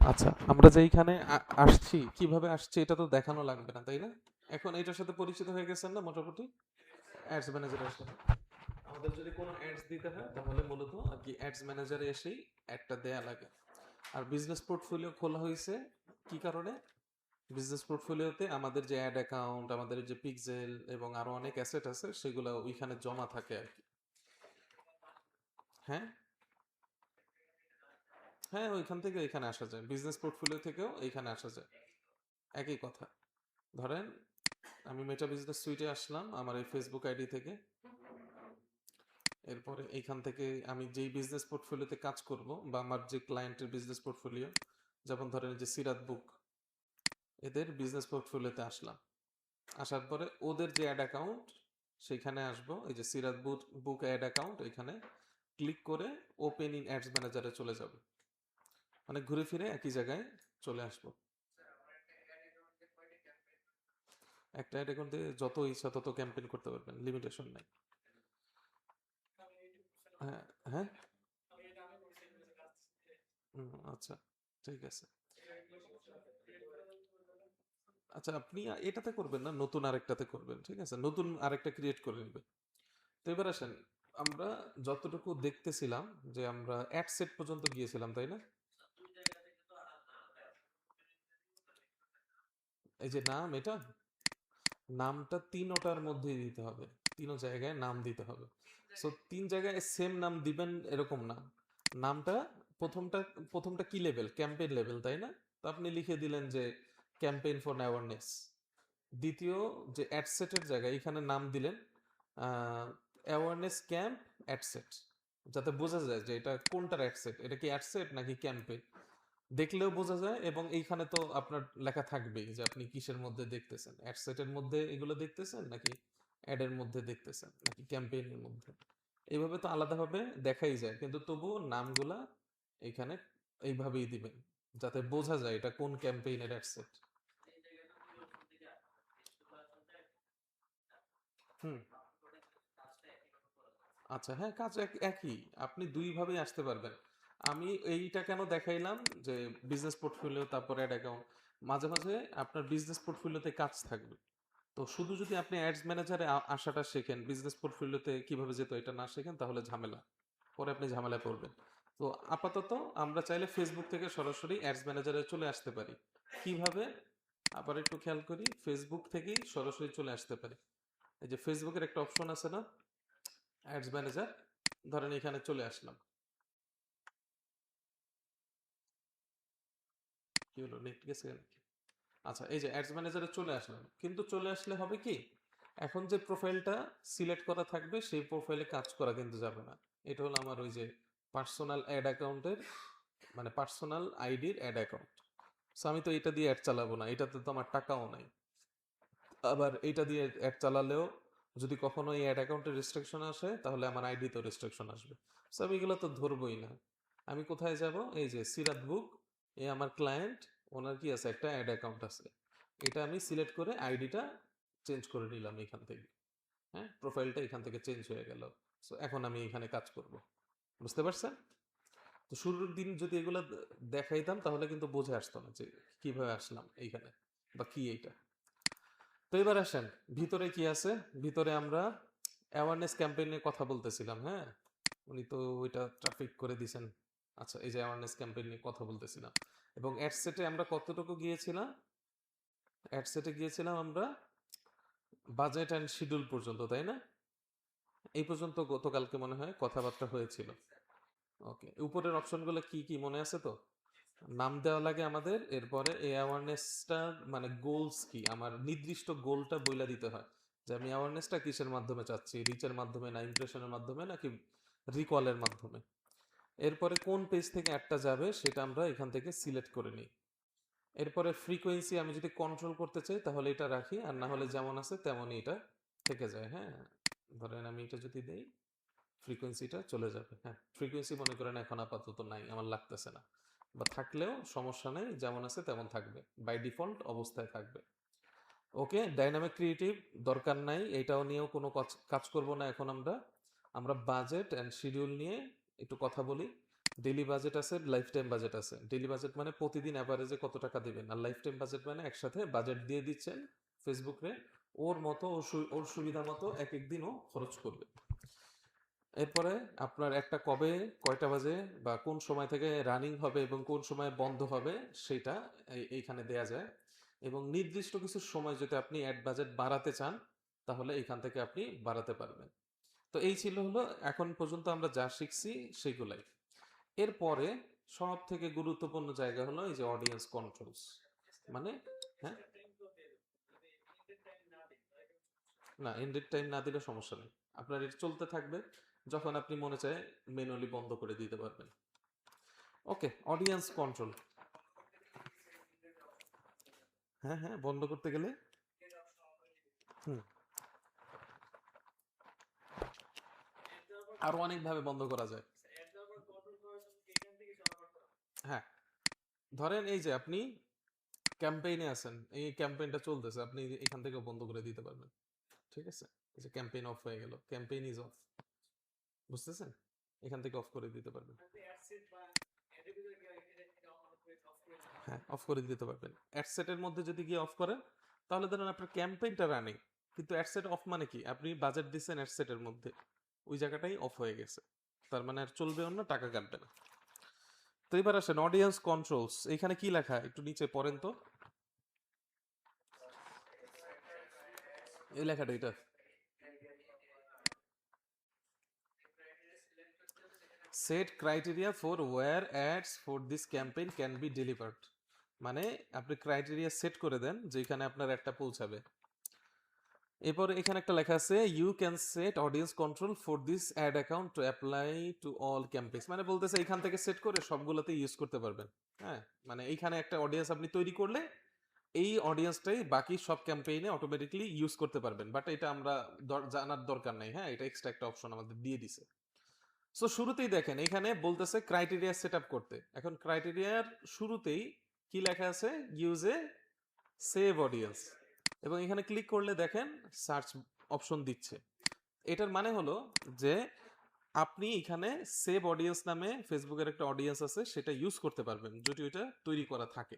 আচ্ছা, আমরা যেইখানে আসছি কিভাবে আসছি এটা তো দেখানো লাগবে না, তাই না? এখন এটার সাথে পরিচিত হয়ে গেছেন না মোটামুটি? অ্যাডস ম্যানেজারের সাথে আমাদের যদি কোনো অ্যাডস দিতে হয় তাহলে মূলত আর কি অ্যাডস ম্যানেজারে এসেই অ্যাডটা দেয়া লাগে। আর বিজনেস পোর্টফোলিও খোলা হয়েছে কি কারণে? বিজনেস পোর্টফোলিওতে আমাদের যে অ্যাড অ্যাকাউন্ট, আমাদের যে পিক্সেল এবং আরো অনেক অ্যাসেট আছে সেগুলো ওইখানে জমা থাকে আর কি। হ্যাঁ, হ্যাঁ, ওইখান থেকে এখানে আসা যায়, বিজনেস পোর্টফোলিও থেকেও এইখানে আসা যায়, একই কথা। ধরেন আমি মেটা বিজনেস সুইটে আসলাম আমার এই ফেসবুক আইডি থেকে। এরপরে এইখান থেকে আমি যেই বিজনেস পোর্টফোলিওতে কাজ করব বা আমার যে ক্লায়েন্টের বিজনেস পোর্টফোলিও, যেমন ধরেন যে সিরাত বুক, এদের বিজনেস পোর্টফোলিওতে আসলাম। আসার পরে ওদের যে অ্যাড অ্যাকাউন্ট সেইখানে আসবো, এই যে সিরাত বুক বুক অ্যাড অ্যাকাউন্ট, এখানে ক্লিক করে ওপেন ইন অ্যাডস ম্যানেজারে চলে যাব, মানে ঘুরে ফিরে একই জায়গায় চলে আসবো। একটা অ্যাড অ্যাকাউন্ট দিয়ে যত ইচ্ছা তত ক্যাম্পেইন করতে পারবেন, লিমিটেশন নাই। হ্যাঁ, হ্যাঁ। আচ্ছা, ঠিক আছে। আচ্ছা, আপনি এটাতে করবেন না, নতুন আরেকটাতে করবেন, ঠিক আছে? নতুন আরেকটা ক্রিয়েট করে নেবেন। তো এবার আসেন, আমরা যতটুকু দেখতেছিলাম যে আমরা অ্যাড সেট পর্যন্ত গিয়েছিলাম, তাই না? এই যে নাম, এটা নামটা তিনোটার মধ্যেই দিতে হবে, তিনো জায়গায় নাম দিতে হবে। সো তিন জায়গায় সেম নাম দিবেন এরকম না। নামটা প্রথমটা প্রথমটা কি লেভেল? ক্যাম্পেইন লেভেল, তাই না? তো আপনি লিখে দিলেন যে ক্যাম্পেইন ফর অ্যাওয়ারনেস। দ্বিতীয় যে অ্যাডসেটের জায়গায় এখানে নাম দিলেন অ্যাওয়ারনেস ক্যাম্প অ্যাডসেট, যাতে বোঝা যায় যে এটা কোনটার অ্যাডসেট, এটা কি অ্যাডসেট নাকি ক্যাম্পেইন, দেখলেও বোঝা যায়। এবং এইখানে তো আপনার লেখা থাকবেই যে আপনি কিসের মধ্যে দেখতেছেন, অ্যাডসেটের মধ্যে এগুলো দেখতেছেন নাকি অ্যাডের মধ্যে দেখতেছেন নাকি ক্যাম্পেইনের মধ্যে। এইভাবে তো আলাদাভাবে দেখাই যায়, কিন্তু তবুও নামগুলা এখানে এইভাবেই দিবেন যাতে বোঝা যায় এটা কোন ক্যাম্পেইনের অ্যাডসেট। হুম। আচ্ছা, হ্যাঁ, কাজ একই। আপনি দুইভাবেই আসতে পারবেন। আমি এইটা কেন দেখাইলাম যে বিজনেস পোর্টফোলিও তারপর অ্যাড অ্যাকাউন্ট, মাঝে মাঝে আপনার বিজনেস পোর্টফোলিওতে কাজ থাকবে। তো শুধু যদি আপনি অ্যাডস ম্যানেজারে আসাটা শেখেন, বিজনেস পোর্টফোলিওতে কিভাবে যেত এটা না শেখেন, তাহলে ঝামেলা, পরে আপনি ঝামেলায় পড়বেন। তো আপাতত আমরা চাইলে ফেসবুক থেকে সরাসরি অ্যাডস ম্যানেজারে চলে আসতে পারি। কিভাবে? আবার একটু খেয়াল করি, ফেসবুক থেকেই সরাসরি চলে আসতে পারি। এই যে ফেসবুকের একটা অপশন আছে না, অ্যাডস ম্যানেজার, ধরেন এখানে চলে আসলাম। কি হলো, নেট গেছে নাকি? আচ্ছা, এই যে অ্যাডস ম্যানেজারে চলে আসলাম, কিন্তু চলে আসলে হবে কি, এখন যে প্রোফাইলটা সিলেক্ট করা থাকবে সেই প্রোফাইলে কাজ করা কিন্তু যাবে না। এটা হলো আমার ওই যে পার্সোনাল অ্যাড অ্যাকাউন্টের, মানে পার্সোনাল আইডির অ্যাড অ্যাকাউন্ট। সো আমি তো এটা দিয়ে অ্যাড চালাবো না, এটাতে তো আমার টাকাও নাই। আবার এটা দিয়ে অ্যাড চালালেও যদি কখনো এই অ্যাড অ্যাকাউন্টের রেস্ট্রিকশন আসে তাহলে আমার আইডিতেও রেস্ট্রিকশন আসবে। সো আমি এগুলো তো ধরবই না। আমি কোথায় যাব? এই যে সিরাত বুক, এ আমার ক্লায়েন্ট, ওনার কি আছে, একটা অ্যাড অ্যাকাউন্ট আছে। এটা আমি সিলেক্ট করে আইডিটা চেঞ্জ করে নিলাম এখান থেকে। হ্যাঁ, প্রোফাইলটা এখান থেকে চেঞ্জ হয়ে গেল। সো এখন আমি এখানে কাজ করব। বুঝতে পারছেন? তো শুরুর দিন যদি এগুলো দেখাইতাম তাহলে কিন্তু বুঝে আসতো না যে কিভাবে আসলাম এইখানে বা কি এইটা। তো এবার আসেন, ভিতরে কি আছে। ভিতরে আমরা অ্যাওয়ারনেস ক্যাম্পেইন নিয়ে কথা বলতেছিলাম, হ্যাঁ। উনি তো ওইটা ট্রাফিক করে দিছেন। আচ্ছা, এই যে অ্যাওয়ারনেস ক্যাম্পেইন নিয়ে কথা বলতেছিলাম, এবং অ্যাডসেটে আমরা কতটুকু গিয়েছিলাম? অ্যাডসেটে গিয়েছিলাম আমরা বাজেট অ্যান্ড শিডিউল পর্যন্ত, তাই না? এই পর্যন্ত গতকালকে মনে হয় কথাবার্তা হয়েছিল। ওকে, উপরের অপশনগুলো কি কি মনে আছে তো? নাম দেওয়া লাগে আমাদের, এরপরে এই অ্যাওয়ারনেসটা মানে গোলস কি, আমার নির্দিষ্ট গোলটা বইলা দিতে হয় যে আমি অ্যাওয়ারনেসটা কিসের মাধ্যমে চাচ্ছি, রিচের মাধ্যমে না ইমপ্রেশনের মাধ্যমে নাকি রিকলের মাধ্যমে। এরপরে কোন পেজ থেকে অ্যাডটা যাবে সেটা আমরা এখান থেকে সিলেক্ট করে নিই। এরপরে ফ্রিকোয়েন্সি আমি যদি কন্ট্রোল করতে চাই তাহলে এটা রাখি, আর না হলে যেমন আছে তেমনই এটা থেকে যায়, হ্যাঁ। ধরেন আমি এটা যদি দেই, ফ্রিকোয়েন্সিটা চলে যাবে। হ্যাঁ, ফ্রিকোয়েন্সি মনে করেন এখন আপাতত নাই, আমার লাগতেছে না, বা থাকলেও সমস্যা নেই, যেমন আছে তেমন থাকবে, বাই ডিফল্ট অবস্থায় থাকবে। ওকে, ডাইনামিক ক্রিয়েটিভ দরকার নাই, এটাও নিয়েও কোনো কাজ করব না এখন। আমরা আমরা বাজেট অ্যান্ড শিডিউল নিয়ে একটু কথা বলি। ডেইলি বাজেট আছে, লাইফ টাইম বাজেট আছে। ডেইলি বাজেট মানে প্রতিদিন অ্যাভারেজে কত টাকা দিবেন, আর লাইফ টাইম বাজেট মানে একসাথে বাজেট দিয়ে দিচ্ছেন ফেসবুকে, ওর মতো ওর সুবিধা মতো এক এক দিন ও খরচ করবে। এরপরে আপনার একটা কবে, কয়টা বাজে বা কোন সময় থেকে রানিং হবে এবং কোন সময় বন্ধ হবে সেটা এইখানে দেয়া যায়। এবং নির্দিষ্ট কিছু সময় যদি আপনি অ্যাড বাজেট বাড়াতে চান তাহলে এখান থেকে আপনি বাড়াতে পারবেন। তো এই ছিল হলো এখন পর্যন্ত আমরা যা শিখছি সেগুলাই। এরপরে সব থেকে গুরুত্বপূর্ণ জায়গা হলো এই যে অডিয়েন্স কন্ট্রোলস। মানে হ্যাঁ, না এন্ডেড টাইম না দিলে সমস্যা নেই, আপনার এটা চলতে থাকবে, যখন আপনি মনে চায় ম্যানুয়ালি বন্ধ করে দিতে পারবেন। ওকে, অডিয়েন্স কন্ট্রোল। হ্যাঁ হ্যাঁ, বন্ধ করতে গেলে হুম, আরো অনেকভাবে বন্ধ করা যায়। হ্যাঁ, ধরেন এই যে আপনি ক্যাম্পেইনে আছেন, এই ক্যাম্পেইনটা চলতেছে, আপনি এখান থেকে বন্ধ করে দিতে পারবেন। ঠিক আছে, এই যে ক্যাম্পেইন অফ হয়ে গেল, ক্যাম্পেইন ইজ অফ, বুঝতেছেন, এখান থেকে অফ করে দিতে পারবেন। হ্যাঁ, অফ করে দিতে পারবেন। অ্যাডসেটের মধ্যে যদি গিয়ে অফ করেন তাহলে ধরেন আপনার ক্যাম্পেইনটা রানিং, কিন্তু অ্যাডসেট অফ মানে কি, আপনি বাজেট দিচ্ছেন অ্যাডসেটের মধ্যে, ওই জায়গাটাই অফ হয়ে গেছে, তার মানে আর চলবেও না, টাকা কাটবে না। তো এবার আসেন অডিয়েন্স কন্ট্রোলস, এখানে কি লেখা একটু নিচে পড়েন তো, এই লেখাটা এটা set criteria for where ads for this campaign can be delivered. মানে আপনি ক্রাইটেরিয়া সেট করে দেন যেখানে আপনার একটা পৌঁছাবে। এরপর এখানে একটা লেখা আছে you can set audience control for this ad account to apply to all campaigns, মানে বলতেছে এখান থেকে সেট করে সবগুলোতে ইউজ করতে পারবেন। হ্যাঁ, মানে এইখানে একটা অডিয়েন্স আপনি তৈরি করলে এই অডিয়েন্সটাই বাকি সব ক্যাম্পেইনে অটোমেটিকলি ইউজ করতে পারবেন, বাট এটা আমরা জানার দরকার নেই। হ্যাঁ, এটা এক্সট্রা একটা অপশন আমাদের দিয়ে দিছে। সো শুরুতেই দেখেন এখানে বলতেছে ক্রাইটেরিয়া সেট আপ করতে, এখন ক্রাইটেরিয়ার শুরুতেই কি লেখা আছে, ইউজ এ সেভ অডিয়েন্স, এবং এখানে ক্লিক করলে দেখেন সার্চ অপশন দিচ্ছে। এটার মানে হলো যে আপনি এখানে সেভ অডিয়েন্স নামে ফেসবুকের একটা অডিয়েন্স আছে, সেটা ইউজ করতে পারবেন যদি ওইটা তৈরি করা থাকে।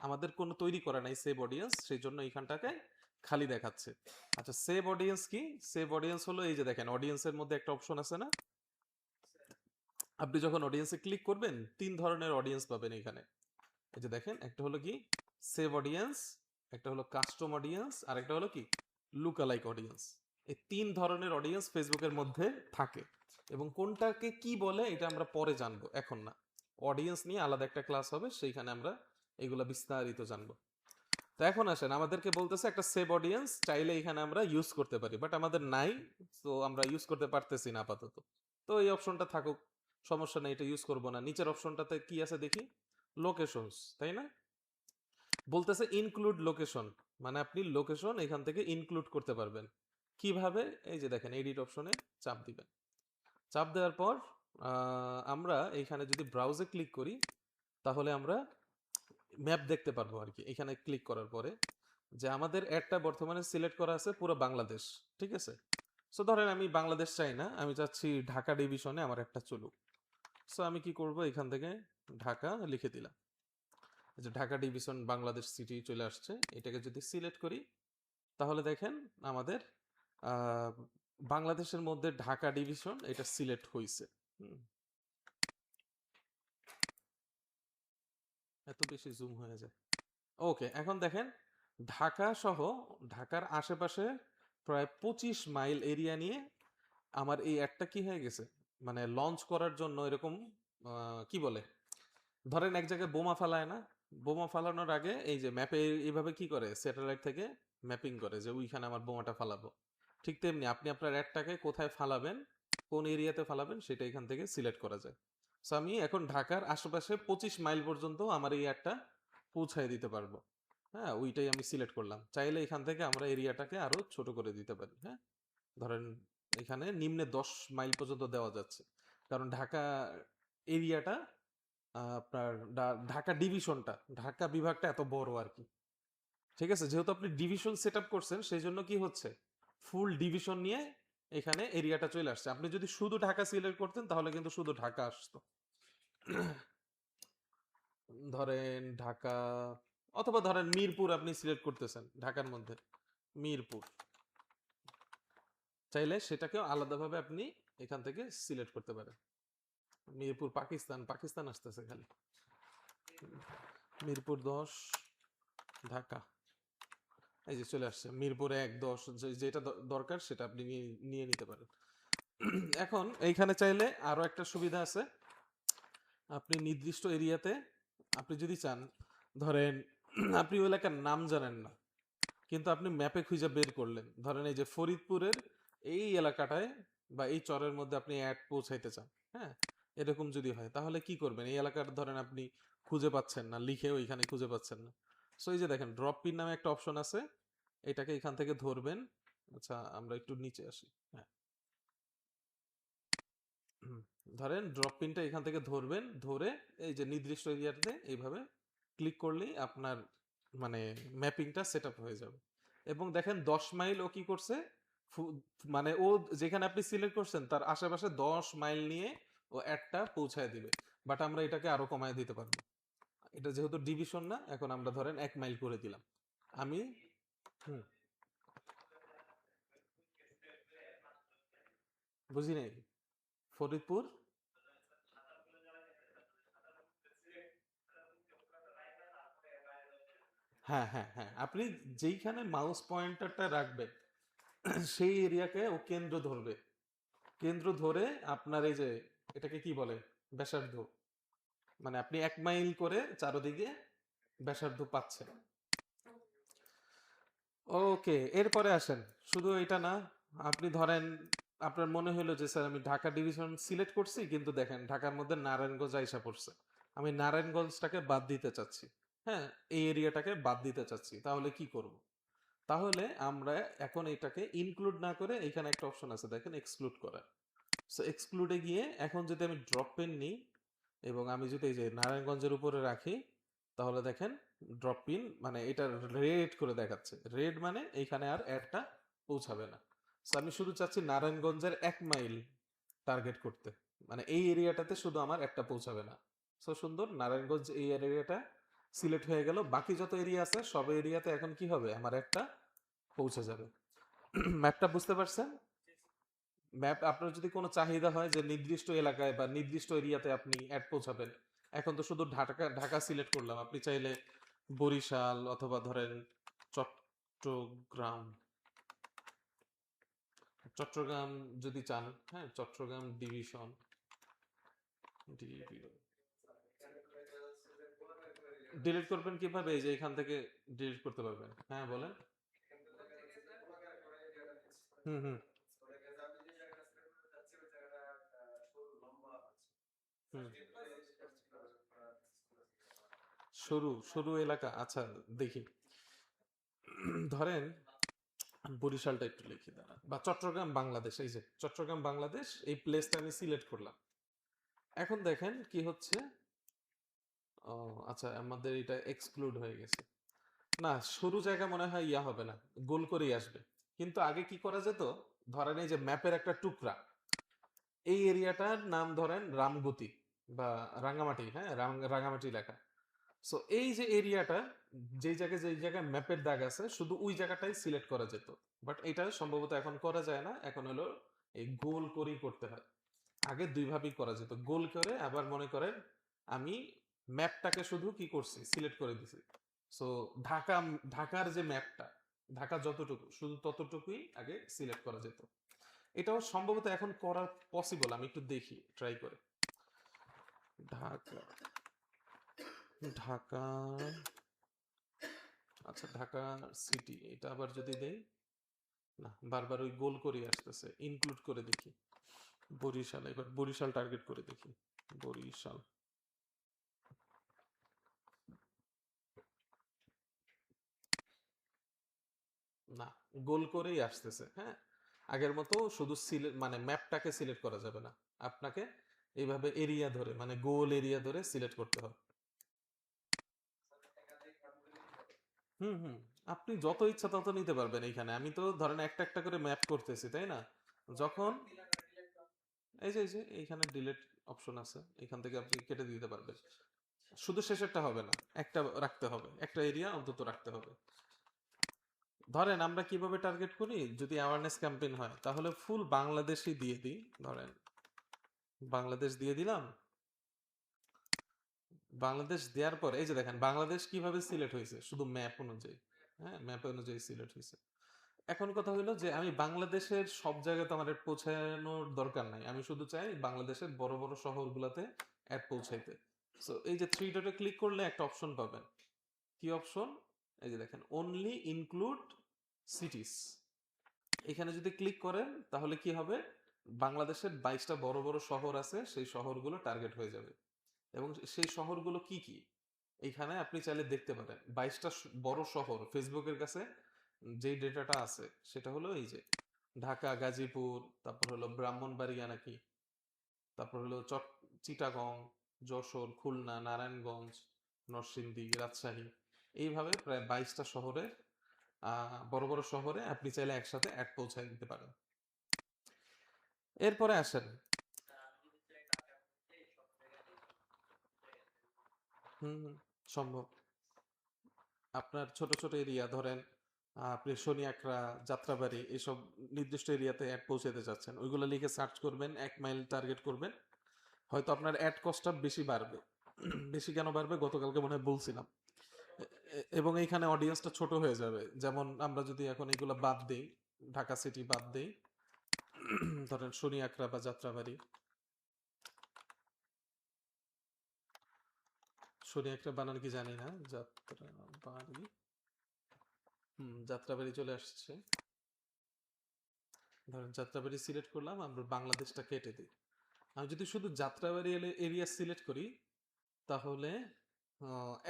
আমাদের কোনো তৈরি করা নাই সেভ অডিয়েন্স, সেই জন্য এখানটাকে খালি দেখাচ্ছে। আচ্ছা, সেভ অডিয়েন্স কি? সেভ অডিয়েন্স হলো এই যে দেখেন অডিয়েন্সের মধ্যে একটা অপশন আছে না, আপনি যখন অডিয়েন্সে ক্লিক করবেন 3 ধরনের অডিয়েন্স পাবেন এখানে। এই যে দেখেন, একটা হলো কি সেভ অডিয়েন্স, একটা হলো কাস্টম অডিয়েন্স, আর একটা হলো কি লুকালাইক অডিয়েন্স। এই 3 ধরনের অডিয়েন্স ফেসবুকের মধ্যে থাকে, এবং কোনটাকে কি বলে এটা আমরা পরে জানবো, এখন না। অডিয়েন্স নিয়ে আলাদা একটা ক্লাস হবে, সেইখানে আমরা এগুলা বিস্তারিত জানবো। তো এখন আসেন, আমাদেরকে বলতেছে একটা সেভ অডিয়েন্স চাইলে এখানে আমরা ইউজ করতে পারি, বাট আমাদের নাই, তো আমরা ইউজ করতে পারতেছি না আপাতত। তো এই অপশনটা থাকুক, সমস্যা নেই, এটা ইউজ করবো না। নিচের অপশনটাতে কি আছে দেখি, লোকেশনস, তাই না? বলতেছে ইনক্লুড লোকেশন, মানে আপনি লোকেশন এখান থেকে ইনক্লুড করতে পারবেন। কিভাবে? এই যে দেখেন এডিট অপশনে চাপ দিবেন, চাপ দেওয়ার পর আমরা এইখানে যদি ব্রাউজে ক্লিক করি তাহলে আমরা ম্যাপ দেখতে পারবো আর কি। এখানে ক্লিক করার পরে যে আমাদের অ্যাডটা বর্তমানে সিলেক্ট করা আছে পুরো বাংলাদেশ, ঠিক আছে? সো ধরেন আমি বাংলাদেশ চাই না, আমি চাচ্ছি ঢাকা ডিভিশনে আমার একটা চলুক। সো আমি কি করব, এখান থেকে ঢাকা লিখে দিলাম, যে ঢাকা ডিভিশন বাংলাদেশ সিটি চলে আসছে। এটাকে যদি সিলেক্ট করি তাহলে দেখেন আমাদের আহ, বাংলাদেশের মধ্যে ঢাকা ডিভিশন এটা সিলেক্ট হয়েছে। এত বেশি জুম হয়ে যায়। ওকে, এখন দেখেন ঢাকা সহ ঢাকার আশেপাশে প্রায় 25 মাইল এরিয়া নিয়ে আমার এই অ্যাডটা কি হয়ে গেছে, মানে লঞ্চ করার জন্য এরকম কি বলে, ধরেন এক জায়গায় বোমা ফালায় না, বোমা ফালানোর আগে এই যে ম্যাপে এইভাবে কি করে স্যাটেলাইট থেকে ম্যাপিং করে যে ওইখানে আমার বোমাটা ফালাবো, ঠিক তেমনি আপনি আপনার অ্যাডটাকে কোথায় ফালাবেন, কোন এরিয়াতে ফালাবেন সেটা এখান থেকে সিলেক্ট করা যায়। সো আমি এখন ঢাকার আশেপাশে 25 মাইল পর্যন্ত আমার এই অ্যাডটা পৌঁছায় দিতে পারবো। হ্যাঁ, ওইটাই আমি সিলেক্ট করলাম। চাইলে এখান থেকে আমরা এরিয়াটাকে আরো ছোট করে দিতে পারি। হ্যাঁ, ধরেন এখানে নিম্নে 10 মাইল পর্যন্ত দেওয়া যাচ্ছে, কারণ ঢাকা এরিয়াটা আপনার ঢাকা ডিভিশনটা, ঢাকা বিভাগটা এত বড় আর কি। ঠিক আছে, যেহেতু আপনি ডিভিশন সেট আপ করছেন সেই জন্য কি হচ্ছে, ফুল ডিভিশন নিয়ে এখানে এরিয়াটা চলে আসছে। আপনি যদি শুধু ঢাকা সিলেক্ট করতেন তাহলে কিন্তু শুধু ঢাকা আসতো। ধরেন ঢাকা, অথবা ধরেন মিরপুর আপনি সিলেক্ট করতেছেন ঢাকার মধ্যে, মিরপুর, চাইলে সেটাকেও আলাদাভাবে আপনি এখান থেকে সিলেক্ট করতে পারেন। মিরপুর পাকিস্তান, পাকিস্তান আসতেছে খালি। মিরপুর 10 ঢাকা, এই যে চলে আসছে মিরপুর 1-10, যেটা দরকার সেটা আপনি নিয়ে নিতে পারেন। এখন এইখানে চাইলে আরো একটা সুবিধা আছে, আপনি নির্দিষ্ট এরিয়াতে আপনি যদি চান, ধরেন আপনি ওই এলাকার নাম জানেন না, কিন্তু আপনি ম্যাপে খুঁজে বের করলেন, ধরেন এই যে ফরিদপুরের এই এলাকাটায় বা এই চরের মধ্যে আপনি অ্যাড পৌঁছাইতে চান, হ্যাঁ, এরকম যদি হয় তাহলে কি করবেন, এই এলাকার ধরেন আপনি খুঁজে পাচ্ছেন না, লিখে ওইখানে খুঁজে পাচ্ছেন না, সো এই যে দেখেন ড্রপ পিন নামে একটা অপশন আছে, এটাকে এখান থেকে ধরবেন। আচ্ছা আমরা একটু নিচে আসি, হ্যাঁ, ধরেন ড্রপ পিনটা এখান থেকে ধরবেন, ধরে এই যে নির্দিষ্ট এরিয়াতে এইভাবে ক্লিক করলেই আপনার মানে ম্যাপিংটা সেট আপ হয়ে যাবে। এবং দেখেন 10 মাইল ও কি করছে, মানে ও যেখানে আপনি সিলেক্ট করছেন তার আশেপাশে 10 মাইল নিয়ে ও একটা পৌঁছায় দিবে। বাট আমরা এটাকে আরো কমায় দিতে পারবো, এটা যেহেতু ডিভিশন না, এখন আমরা ধরেন 1 মাইল করে দিলাম। আমি হুম, বুঝি নাই, ফরিদপুর, হ্যাঁ হ্যাঁ হ্যাঁ, আপনি যেইখানে মাউস পয়েন্টারটা রাখবেন সেই এরিয়াকে ও কেন্দ্র ধরবে, কেন্দ্র ধরে আপনার এই যে এটাকে কি বলে, ব্যাসার্ধ, মানে আপনি 1 মাইল করে চারদিকে ব্যাসার্ধ পাচ্ছেন। ওকে, এরপরে আসেন, শুধু এটা না, আপনি ধরেন আপনার মনে হলো যে স্যার আমি ঢাকা ডিভিশন সিলেক্ট করছি কিন্তু দেখেন ঢাকার মধ্যে নারায়ণগঞ্জ আইসা পড়ছে, আমি নারায়ণগঞ্জটাকে বাদ দিতে চাচ্ছি, হ্যাঁ, এই এরিয়াটাকে বাদ দিতে চাচ্ছি, তাহলে কি করব? তাহলে আমরা এখন এটাকে ইনক্লুড না করে এখানে একটা অপশন আছে দেখেন, এক্সক্লুড করা। সো এক্সক্লুডে গিয়ে এখন যদি আমি ড্রপ পেন নিই এবং আমি যদি এই যে নারায়ণগঞ্জের উপরে রাখি, তাহলে দেখেন ড্রপ পিন মানে এটা রেড করে দেখাচ্ছে, রেড মানে এইখানে আর একটা পৌঁছাবে না। সো আমি শুধু চাচ্ছি নারায়ণগঞ্জের 1 মাইল টার্গেট করতে, মানে এই এরিয়াটাতে শুধু আমার একটা পৌঁছাবে না। সো সুন্দর, নারায়ণগঞ্জ এই এরিয়াটা সিলেক্ট হয়ে গেল, বাকি যত এরিয়া আছে সব এরিয়াতে এখন কি হবে, আমার একটা পৌঁছে যাবে। ম্যাপটা বুঝতে পারছেন? ম্যাপ আপনার যদি কোনো চাহিদা হয় যে নির্দিষ্ট এলাকায় বা নির্দিষ্ট এরিয়াতে আপনি অ্যাড পৌঁছাবেন, এখন তো শুধু ঢাকা ঢাকা সিলেক্ট করলাম, আপনি চাইলে বরিশাল অথবা ধরেন চট্টগ্রাম, চট্টগ্রাম যদি চান, হ্যাঁ, চট্টগ্রাম ডিভিশন, ডিলিট করবেন কিভাবে, এই যে এখান থেকে ডিলিট করতে পারবেন, হ্যাঁ বলেন। হুম হুম হুম, সরু সরু এলাকা, আচ্ছা দেখি, ধরেন বরিশালটা একটু লিখি দাঁড়া, বা চট্টগ্রাম বাংলাদেশ, এই যে চট্টগ্রাম বাংলাদেশ এই প্লেসটা আমি সিলেক্ট করলাম। এখন দেখেন কি হচ্ছে, ও আচ্ছা আমাদের এটা এক্সক্লুড হয়ে গেছে, না সরু জায়গা মনে হয় ইয়া হবে না, গোল করেই আসবে। কিন্তু আগে কি করা যেত, ধরেন এই যে ম্যাপের একটা টুকরা, এই এরিয়াটার নাম ধরেন রামগতি বা রাঙ্গামাটি, হ্যাঁ, রাঙ্গামাটি লেখা। সো এই যে এরিয়াটা, যেই জায়গায় ম্যাপের দাগ আছে শুধু ওই জায়গাটাই সিলেক্ট করা যেত, বাট এটা সম্ভবত এখন করা যায় না, এখন হলো এই গোল করেই করতে হয়। আগে দুই ভাবেই করা যেত, গোল করে, আবার মনে করেন আমি ম্যাপটাকে শুধু কি করছি, সিলেক্ট করে দিছি। সো ঢাকা, ঢাকার যে ম্যাপটা, ঢাকা যতটুকু শুধু ততটুকুই আগে সিলেক্ট করা যেত। এটাও সম্ভবত এখন করা পসিবল, আমি একটু দেখি ট্রাই করে। ঢাকা, ঢাকা, আচ্ছা ঢাকা সিটি, এটা আবার যদি দেই, না বারবার ওই গোল করে আসতেছে, ইনক্লুড করে দেখি। বরিশাল, এবার বরিশাল টার্গেট করে দেখি, বরিশাল, না গোল করেই আসতেছে, হ্যাঁ। আগের মতো শুধু সিলেক্ট মানে ম্যাপটাকে সিলেক্ট করা যাবে না, আপনাকে এইভাবে এরিয়া ধরে মানে গোল এরিয়া ধরে সিলেক্ট করতে হবে। হুম হুম, আপনি যত ইচ্ছা তত নিতে পারবেন এইখানে, আমি তো ধরেন একটা একটা করে ম্যাপ করতেছি তাই না, যখন এই যে এইখানে ডিলেট, অপশন আছে, এখান থেকে আপনি কেটে দিতে পারবেন। শুধু শেষেরটা হবে না, একটা রাখতে হবে, একটা এরিয়া অন্তত রাখতে হবে। ধরেন আমরা কিভাবে টার্গেট করি, যদি অ্যাওয়ারনেস ক্যাম্পেইন হয় তাহলে ফুল বাংলাদেশই দিয়ে দিই। ধরেন বাংলাদেশ দিয়ে দিলাম। বাংলাদেশ দেওয়ার পর এই যে দেখেন বাংলাদেশ কিভাবে সিলেক্ট হয়েছে, শুধু ম্যাপ অনুযায়ী। হ্যাঁ, ম্যাপ অনুযায়ী সিলেক্ট হয়েছে। এখন কথা হলো যে আমি বাংলাদেশের সব জায়গায় তো আমার অ্যাড পৌঁছানোর দরকার নাই, আমি শুধু চাই বাংলাদেশের বড় বড় শহরগুলোতে অ্যাড পৌঁছাইতে। সো এই যে থ্রি ডটে ক্লিক করলে একটা অপশন পাবেন। কি অপশন? এই যে দেখেন অনলি ইনক্লুড সিটিস। এখানে যদি ক্লিক করেন তাহলে কি হবে, বাংলাদেশের 22টা বড় বড় শহর আছে, সেই শহরগুলো টার্গেট হয়ে যাবে। এবং সেই শহরগুলো কি কি এইখানে আপনি চাইলে দেখতে পারেন। 22টা বড় শহর ফেসবুকের কাছে যে ডেটাটা আছে সেটা হলো এই যে ঢাকা, গাজীপুর, তারপর হলো ব্রাহ্মণবাড়িয়া নাকি, তারপর হলো চিটাগং, যশোর, খুলনা, নারায়ণগঞ্জ, নরসিংদী, রাজশাহী, এইভাবে প্রায় 22টা শহরে, বড় বড় শহরে আপনি চাইলে একসাথে অ্যাড পৌঁছায় দিতে পারেন। এরপরে আসেন, হুম হুম, সম্ভব। আপনার ছোট ছোট এরিয়া ধরেন আপনি শনি আখড়া, যাত্রাবাড়ি, এসব নির্দিষ্ট এরিয়াতে অ্যাড পৌঁছাতে চাচ্ছেন, ওইগুলো লিখে সার্চ করবেন, 1 মাইল টার্গেট করবেন, হয়তো আপনার অ্যাড কস্টটা বেশি বাড়বে। বেশি কেন বাড়বে গতকালকে মনে হয় বলছিলাম। এবং এইখানে অডিয়েন্সটা ছোট হয়ে যাবে। যেমন আমরা যদি এখন এগুলো বাদ দেই, ঢাকা সিটি বাদ দেই, ধরেন শনি আখড়া বা যাত্রাবাড়ি, শনি আখড়া বানান কি জানি না, যাত্রাবাড়ি, যাত্রাবাড়ি চলে আসছে। ধরেন যাত্রাবাড়ি সিলেক্ট করলাম, আমরা বাংলাদেশটা কেটে দিই। আমি যদি শুধু যাত্রাবাড়ি এরিয়া সিলেক্ট করি তাহলে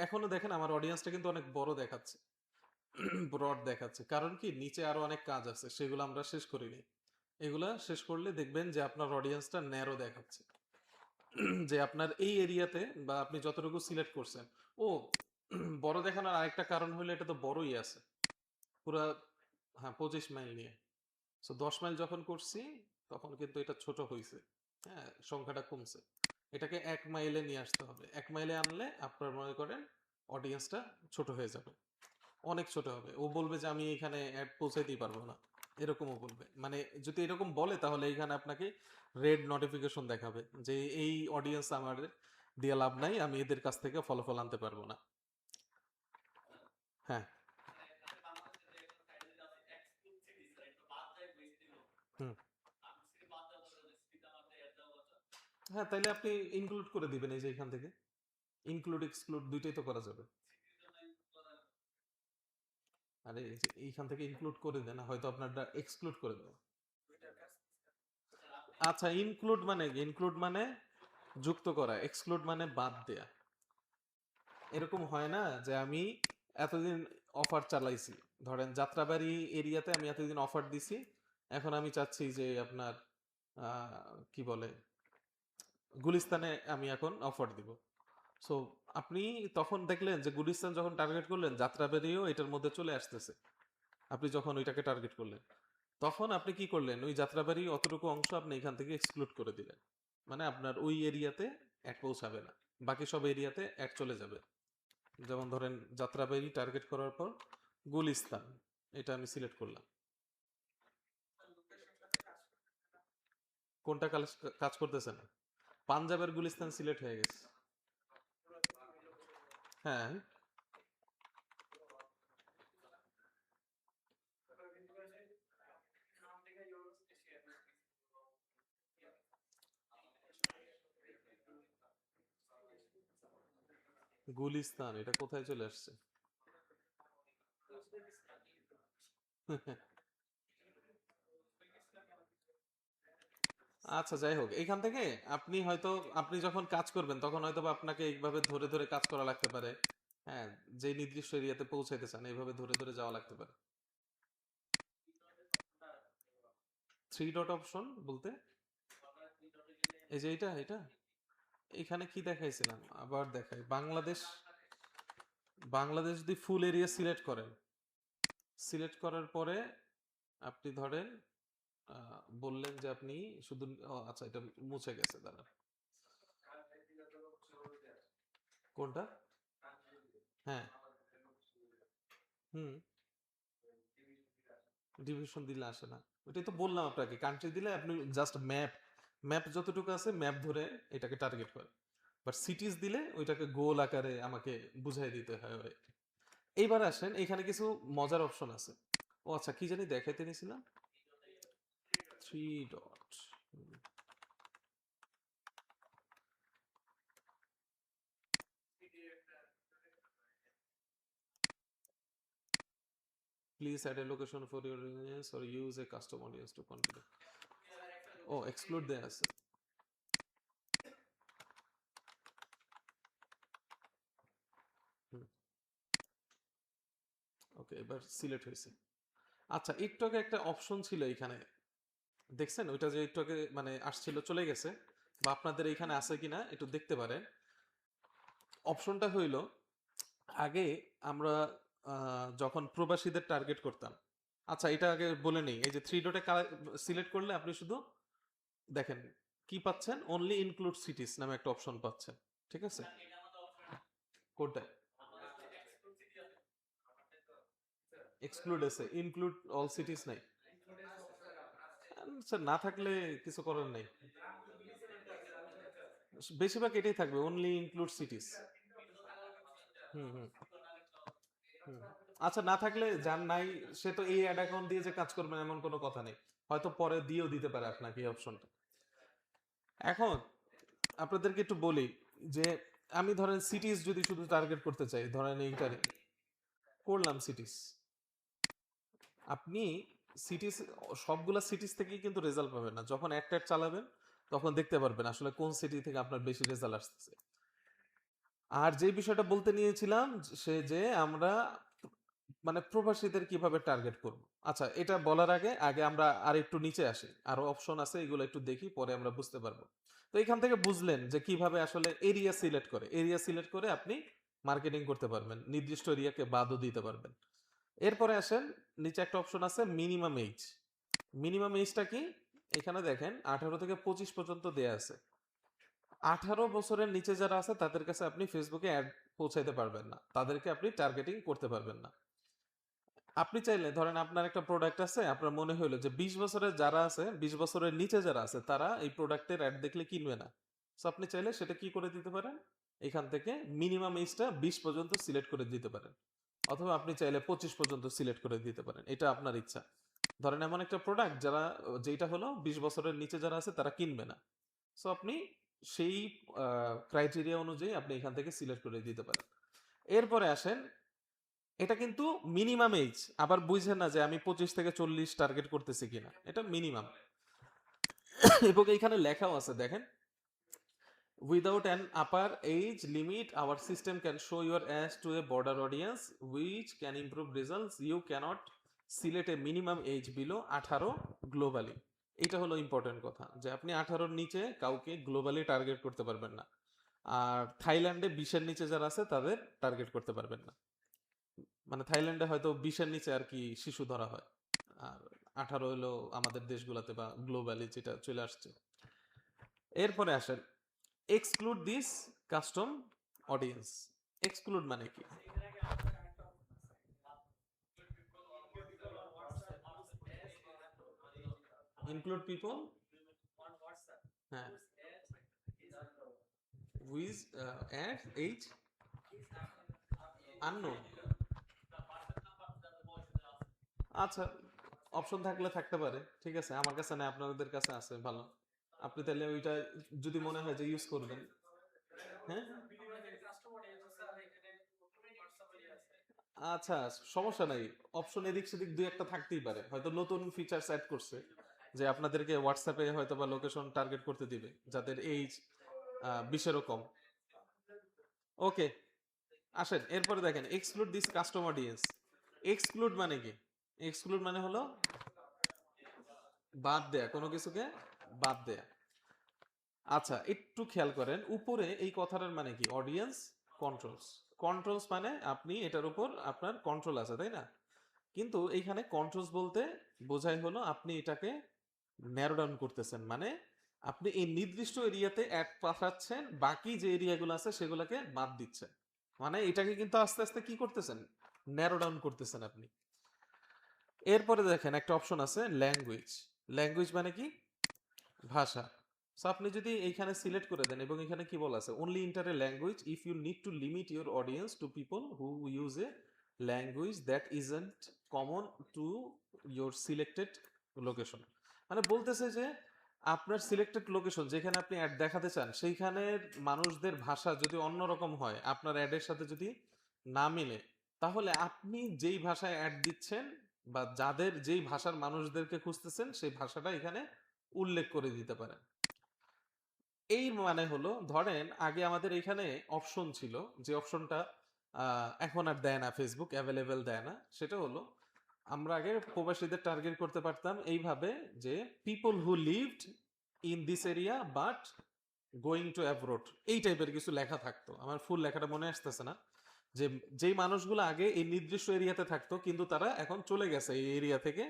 এখনো দেখেন আমার অডিয়েন্সটা কিন্তু অনেক বড় দেখাচ্ছে, ব্রড দেখাচ্ছে। কারণ কি, নিচে আরো অনেক কাজ আছে, সেগুলো আমরা শেষ করিনি। এগুলা শেষ করলে দেখবেন যে আপনার অডিয়েন্সটা ন্যারো দেখাচ্ছে। যে আপনার এই এরিয়াতে বা আপনি যতটুকু সিলেক্ট করছেন, ও বড় দেখানোর আরেকটা কারণ হলো এটা তো বড়ই আছে পুরা, হ্যাঁ 25 মাইল নিয়ে। সো 10 মাইল যখন করছি তখন কিন্তু এটা ছোট হয়েছে, হ্যাঁ সংখ্যাটা কমছে। এটাকে 1 মাইলে নিয়ে আসতে হবে। 1 মাইলে আনলে আপনার মনে করেন অডিয়েন্সটা ছোট হয়ে যাবে, অনেক ছোট হবে। ও বলবে যে আমি এখানে অ্যাড পৌঁছাইতেই পারবো না, এরকমও বলবে। মানে যদি এরকম বলে তাহলে এখানে আপনাকে রেড নোটিফিকেশন দেখাবে যে এই অডিয়েন্স আমার দিয়ে লাভ নাই, আমি এদের কাছ থেকে ফলাফল আনতে পারবো না। হ্যাঁ, হুম, হ্যাঁ তাইলে আপনি ইনক্লুড করে দিবেন এই যে এখান থেকে, ইনক্লুড এক্সক্লুড দুইটাই তো করা যাবে। আরে এই যে এইখান থেকে ইনক্লুড করে দেন, হয়তো আপনারটা এক্সক্লুড করে দেবো। আচ্ছা, ইনক্লুড মানে যুক্ত করা, এক্সক্লুড মানে বাদ দেয়া। এরকম হয় না যে আমি এতদিন অফার চালাইছি, ধরেন যাত্রাবাড়ি এরিয়াতে আমি এতদিন অফার দিছি, এখন আমি চাচ্ছি যে আপনার কি বলে গুলিস্তানে আমি এখন অফার দিব। সো আপনি তখন দেখলেন যে গুলিস্তান যখন টার্গেট করলেন, যাত্রাবাড়িও এটার মধ্যে চলে আসতেছে। আপনি যখন ওইটাকে টার্গেট করলেন তখন আপনি কি করলেন, ওই যাত্রাবাড়ি অতটুকু অংশ আপনি এখান থেকে এক্সক্লুড করে দিলেন। মানে আপনার ওই এরিয়াতে অ্যাড পৌঁছাবে না, বাকি সব এরিয়াতে অ্যাড চলে যাবে। যেমন ধরেন যাত্রাবাড়ি টার্গেট করার পর গুলিস্তান, এটা আমি সিলেক্ট করলাম। কোনটা কাজ করতেছে না? পাঞ্জাবের গুলিস্তান সিলেক্ট হয়ে গেছে। হ্যাঁ, গুলিস্তান এটা কোথায় চলে আসছে? আচ্ছা যাই হোক, এখান থেকে আপনি হয়তো, আপনি যখন কাজ করবেন তখন হয়তো বা আপনাকে এইভাবে ধরে ধরে কাজ করা লাগতে পারে। হ্যাঁ, যে নির্দিষ্ট এরিয়াতে পৌঁছাইতে চান এইভাবে ধরে ধরে যাওয়া লাগতে পারে। থ্রি ডট অপশন বলতে এই যে এটা এটা এখানে কি দেখাইছিলাম, আবার দেখাই। বাংলাদেশ, বাংলাদেশ যদি ফুল এরিয়া সিলেক্ট করেন, সিলেক্ট করার পরে আপনি ধরেন বললেন যে আপনি শুধু, ও আচ্ছা এটা মুছে গেছে, দাঁড়া। কোনটা? হ্যাঁ। হুম। ডিভিশন দিলে আসে না। ওটাই তো বললাম আপনাকে, কান্ট্রি দিলে আপনি জাস্ট ম্যাপ যতটুকু আছে ম্যাপ ধরে এটাকে টার্গেট করে, বাট সিটিজ দিলে ওইটাকে গোল আকারে আমাকে বুঝাই দিতে হয়। এইবার আসেন, এখানে কিছু মজার অপশন আছে। ও আচ্ছা, কি জানি দেখাইতে নিছিলাম, three dot. Please add a location for your audience or use a custom audience to continue. ও এক্সক্লুড দেয়া আছে। ওকে, এবার সিলেক্ট হয়েছে। আচ্ছা, একটু আগে একটা অপশন ছিল এখানে, দেখছেন ওইটা যে একটু আগে মানে আসছিল চলে গেছে, বা আপনাদের এখানে আছে কিনা একটু দেখতে পারেন। অপশনটা হইল, আগে আমরা যখন প্রবাসীদের টার্গেট করতাম, আচ্ছা এটা আগে বলে নেই, এই যে থ্রি ডটে সিলেক্ট করলে আপনি শুধু দেখেন কি পাচ্ছেন, অনলি ইনক্লুড সিটিজ নামে একটা অপশন পাচ্ছেন, ঠিক আছে? কোনটা? এক্সক্লুড আছে, ইনক্লুড অল সিটিজ নাই। স্যার না থাকলে কিছু করার নাই, বেশিরভাগ এটাই থাকবে, অনলি ইনক্লুড সিটিজ। হুম হুম হুম। আচ্ছা, না থাকলে যার নাই সে তো এই অ্যাড অ্যাকাউন্ট দিয়ে যে কাজ করবেন এমন কোনো কথা নেই, হয়তো পরে দিয়েও দিতে পারে আপনাকে এই অপশনটা। এখন আপনাদেরকে একটু বলি যে আমি ধরেন সিটিজ যদি শুধু টার্গেট করতে চাই, ধরেন এইটারে করলাম সিটিজ, আপনি সিটিজ, সবগুলা সিটিজ থেকেই কিন্তু রেজাল্ট পাবেন না, যখন একটা চালাবেন তখন দেখতে পারবেন আসলে কোন সিটি থেকে আপনার বেশি রেজাল্ট আসতেছে। আর যে বিষয়টা বলতে নিয়েছিলাম, সে যে আমরা মানে প্রবাসীদের কিভাবে টার্গেট করব। আচ্ছা, এটা বলার আগে আগে আমরা আর একটু নিচে আসি, আরো অপশন আছে, এগুলো একটু দেখি, পরে আমরা বুঝতে পারবো। তো এখান থেকে বুঝলেন যে কিভাবে আসলে এরিয়া সিলেক্ট করে, এরিয়া সিলেক্ট করে আপনি মার্কেটিং করতে পারবেন, নির্দিষ্ট এরিয়াকে বাদও দিতে পারবেন। এরপরে আসেন, নিচে একটা অপশন আছে মিনিমাম এজ। মিনিমাম এজটা কি? এখানে দেখেন 18 থেকে 25 পর্যন্ত দেয়া আছে। 18 বছরের নিচে যারা আছে তাদের কাছে আপনি ফেসবুকে অ্যাড পৌঁছাইতে পারবেন না, তাদেরকে আপনি টার্গেটিং করতে পারবেন না। আপনি চাইলে ধরেন আপনার একটা প্রোডাক্ট আছে, আপনার মনে হলো যে 20 বছরের যারা আছে, 20 বছরের নিচে যারা আছে তারা এই প্রোডাক্টের অ্যাড দেখলে কিনবে না। সো আপনি চাইলে সেটা কি করে দিতে পারেন, এখান থেকে মিনিমাম এজটা 20 পর্যন্ত সিলেক্ট করে দিতে পারেন, অথবা আপনি চাইলে 25 পর্যন্ত সিলেক্ট করে দিতে পারেন, এটা আপনার ইচ্ছা। ধরেন এমন একটা প্রোডাক্ট যারা, যেটা হলো 20 বছরের নিচে যারা আছে তারা কিনবে না, সো আপনি সেই ক্রাইটেরিয়া অনুযায়ী আপনি এখান থেকে সিলেক্ট করে দিতে পারেন। এরপরে আসেন, এটা কিন্তু মিনিমাম এজ, আবার বুঝছেন না যে আমি 25 থেকে 40 টার্গেট করতেছি কিনা, এটা মিনিমাম। এবং এখানে লেখাও আছে দেখেন, without an upper age limit our system can show your ads to a broader audience which can improve results, you can't select a minimum age below 18 globally. এটা হলো ইম্পর্টেন্ট কথা, যে আপনি 18-র নিচে কাউকে গ্লোবালি টার্গেট করতে পারবেন না, আর থাইল্যান্ডে 20-এর নিচে যারা আছে তাদের টার্গেট করতে পারবেন না। মানে থাইল্যান্ডে হয়তো 20-এর নিচে আর কি শিশু ধরা হয়, আর 18 হলো আমাদের দেশগুলোতে বা গ্লোবালি যেটা চলে আসছে। এরপরে আসেন, exclude this custom audience. Exclude মানে কি? ইনক্লুড পিপল, হ্যাঁ, উইজ অ্যাট এইজ আননোন। আচ্ছা, অপশন থাকলে থাকতে পারে, ঠিক আছে, আমার কাছে না, আপনাদের কাছে আছে, ভালো। আপনি তাহলে ওইটা যদি মনে হয় যে ইউজ করবেন। হ্যাঁ, আচ্ছা, সমস্যা নাই, অপশন এদিক সেদিক দুই একটা থাকতেই পারে, হয়তো নতুন ফিচার্স অ্যাড করছে, যে আপনাদেরকে হোয়াটসঅ্যাপে হয়তো বা লোকেশন টার্গেট করতে দিবে যাদের এইজ 20-এরও কম। ওকে, আসেন এরপরে দেখেন, exclude this custom audience. Exclude মানে কি? এক্সক্লুড মানে হলো বাদ দেয়া, কোনো কিছুকে বাদ দেয়া। আচ্ছা, একটু খেয়াল করেন, উপরে এই কথাটার মানে কি? Audience controls. কন্ট্রোলস মানে আপনি এটার উপর আপনার কন্ট্রোল আছে, তাই না? কিন্তু এইখানে কন্ট্রোলস বলতে বোঝাই হলো আপনি এটাকে ন্যারো ডাউন করতেছেন, মানে আপনি এই নির্দিষ্ট এরিয়াতে অ্যাড পাঠাচ্ছেন, বাকি যে এরিয়াগুলো আছে সেগুলোকে বাদ দিচ্ছেন। মানে এটাকে কিন্তু আস্তে আস্তে কি করতেছেন, ন্যারো ডাউন করতেছেন আপনি। এরপরে দেখেন একটা অপশন আছে ল্যাঙ্গুয়েজ। ল্যাঙ্গুয়েজ মানে কি, ভাষা। সো আপনি যদি এইখানে সিলেক্ট করে দেন, এবং এখানে কি বলা আছে, only enter a language if you need to limit your audience to people who use a language that isn't common to your selected location. মানে বলতেছে যে আপনার সিলেক্টেড লোকেশন যেখানে আপনি অ্যাড দেখাতে চান সেইখানের মানুষদের ভাষা যদি অন্যরকম হয়, আপনার অ্যাডের সাথে যদি না মিলে, তাহলে আপনি যেই ভাষায় অ্যাড দিচ্ছেন বা যাদের যেই ভাষার মানুষদেরকে খুঁজতেছেন সেই ভাষাটা এখানে উল্লেখ করে দিতে পারেন। এই মানে হলো, ধরেন আগে আমাদের এখানে অপশন ছিল, যে অপশনটা এখন আর দেয় না, ফেসবুক অ্যাভেলেবেল দেয় না। সেটা হলো, আমরা আগে প্রবাসীদের টার্গেট করতে পারতাম এইভাবে যে people who lived in this area but going to abroad, এই টাইপের কিছু লেখা থাকতো। আমার ফুল লেখাটা মনে আসতেছে না। যে যেই মানুষগুলো আগে এই নির্দিষ্ট এরিয়াতে থাকতো কিন্তু তারা এখন চলে গেছে এই এরিয়া থেকে,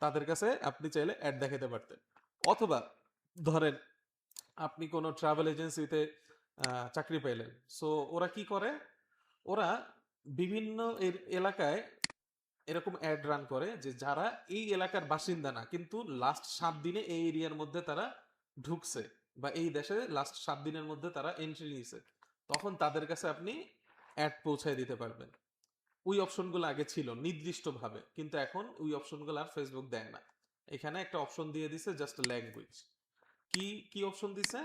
তাদের কাছে আপনি চাইলে অ্যাড দেখাতে পারতেন। অথবা ধরেন আপনি কোনো ট্রাভেল এজেন্সিতে চাকরি পাইলেন, সো ওরা কি করে, ওরা বিভিন্ন এলাকায় এরকম অ্যাড রান করে যে যারা এই এলাকার বাসিন্দা না, কিন্তু লাস্ট 7 দিনে এই এরিয়ার মধ্যে তারা ঢুকছে, বা এই দেশে লাস্ট 7 দিনের মধ্যে তারা এন্ট্রি নিয়েছে, তখন তাদের কাছে আপনি অ্যাড পৌঁছায় দিতে পারবেন। ওই অপশনগুলো আগে ছিল নির্দিষ্টভাবে, কিন্তু এখন ওই অপশনগুলো আর ফেসবুক দেয় না। এখানে একটা অপশন দিয়ে দিছে জাস্ট ল্যাঙ্গুয়েজ। কি কি অপশন দিছে,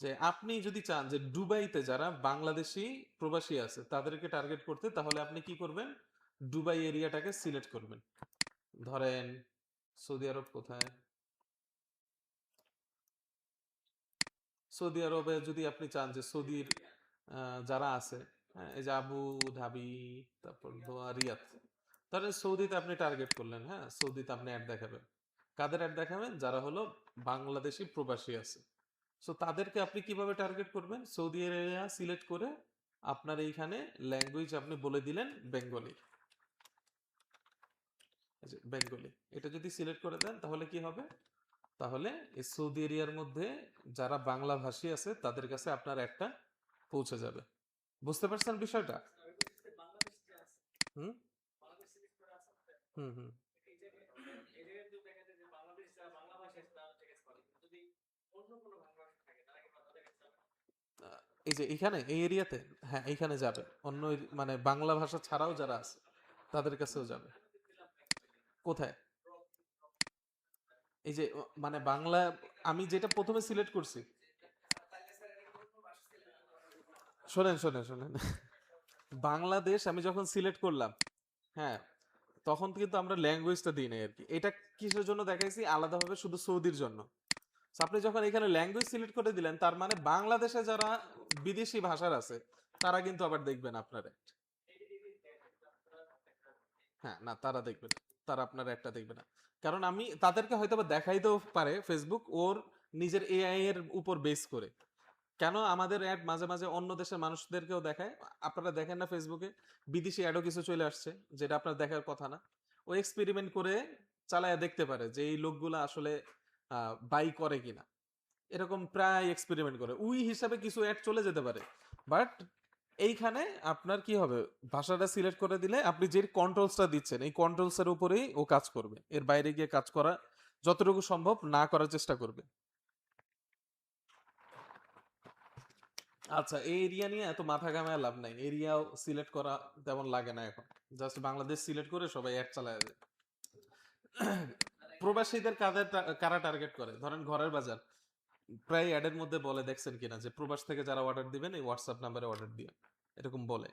যে আপনি যদি চান যে দুবাইতে যারা বাংলাদেশি প্রবাসী আছে তাদেরকে টার্গেট করতে, তাহলে আপনি কি করবেন, দুবাই এরিয়াটাকে সিলেক্ট করবেন। ধরেন সৌদি আরব কোথায়, সৌদি আরবে যদি আপনি চান যে সৌদির যারা আছে, হ্যাঁ, এই যে আবু ধাবি, তারপর দোয়া, রিয়াদ, তাহলে সৌদিতে আপনি টার্গেট করলেন, হ্যাঁ, সৌদিতে আপনি অ্যাড দেখাবেন। কাদের অ্যাড দেখাবেন, যারা হলো বাংলাদেশি প্রবাসী আছে। সো তাদেরকে আপনি কিভাবে টার্গেট করবেন, সৌদি এরিয়া সিলেক্ট করে আপনার এইখানে ল্যাঙ্গুয়েজ আপনি বলে দিলেন বেঙ্গলি। বেঙ্গলি এটা যদি সিলেক্ট করে দেন তাহলে কি হবে, তাহলে এই সৌদি এরিয়ার মধ্যে যারা বাংলা ভাষী আছে তাদের কাছে আপনার একটা পৌঁছে যাবে। বুঝতে পারছেন বিষয়টা? হুম হুম হুম এই যে এখানে এই এরিয়াতে, হ্যাঁ এইখানে যাবে, অন্য মানে বাংলা ভাষা ছাড়াও যারা আছে তাদের কাছেও যাবে। কোথায়, এই যে মানে বাংলা, আমি যেটা প্রথমে সিলেক্ট করছি, শোনেন শোনেন শোনেন, বাংলাদেশ আমি যখন সিলেক্ট করলাম, হ্যাঁ, তখন কিন্তু আমরা ল্যাঙ্গুয়েজটা দিই নাই আর কি। এটা কিসের জন্য দেখাইছি আলাদাভাবে, শুধু সৌদির জন্য। So আপনি যখন এখানে ল্যাঙ্গুয়েজ সিলেক্ট করে দিলেন, তার মানে বাংলাদেশে যারা বিদেশি ভাষার আছে তারা কিন্তু আবার দেখবেন আপনার ad। হ্যাঁ, না তারা দেখবে না, তারা আপনার একটা দেখবে না। কারণ আমি তাদেরকে হয়তো বা দেখাইতেও পারে ফেসবুক ওর নিজের এআই এর উপর বেস করে। কেন আমাদের অ্যাড মাঝে মাঝে অন্য দেশের মানুষদেরকেও দেখায়, আপনারা দেখেন না ফেসবুকে বিদেশি অ্যাডও কিছু চলে আসছে, যেটা আপনার দেখার কথা না। ও এক্সপেরিমেন্ট করে চালায় দেখতে পারে যে এই লোকগুলা আসলে বাই করে কিনা। এরকম প্রায় এক্সপেরিমেন্ট করে, ওই হিসাবে কিছু অ্যাড চলে যেতে পারে। বাট এইখানে আপনার কি হবে, ভাষাটা সিলেক্ট করে দিলে আপনি যে কন্ট্রোলসটা দিচ্ছেন এই কন্ট্রোলসের উপরেই ও কাজ করবে, এর বাইরে গিয়ে কাজ করা যতটুকু সম্ভব না করার চেষ্টা করবে। আচ্ছা, এই এরিয়া নিয়ে এত মাথা ঘামায় লাভ নাই, এরিয়াও সিলেক্ট করা তেমন লাগে না এখন। জাস্ট বাংলাদেশ সিলেক্ট করে সবাই অ্যাড চালায় যায়। প্রবাসীদের কারা টার্গেট করে, ধরেন ঘরের বাজার, প্রায় অ্যাডের মধ্যে বলে, দেখছেন কিনা, যে প্রবাস থেকে যারা অর্ডার দিবেন এই হোয়াটসঅ্যাপ নাম্বারে অর্ডার দিয়ে, এরকম বলে।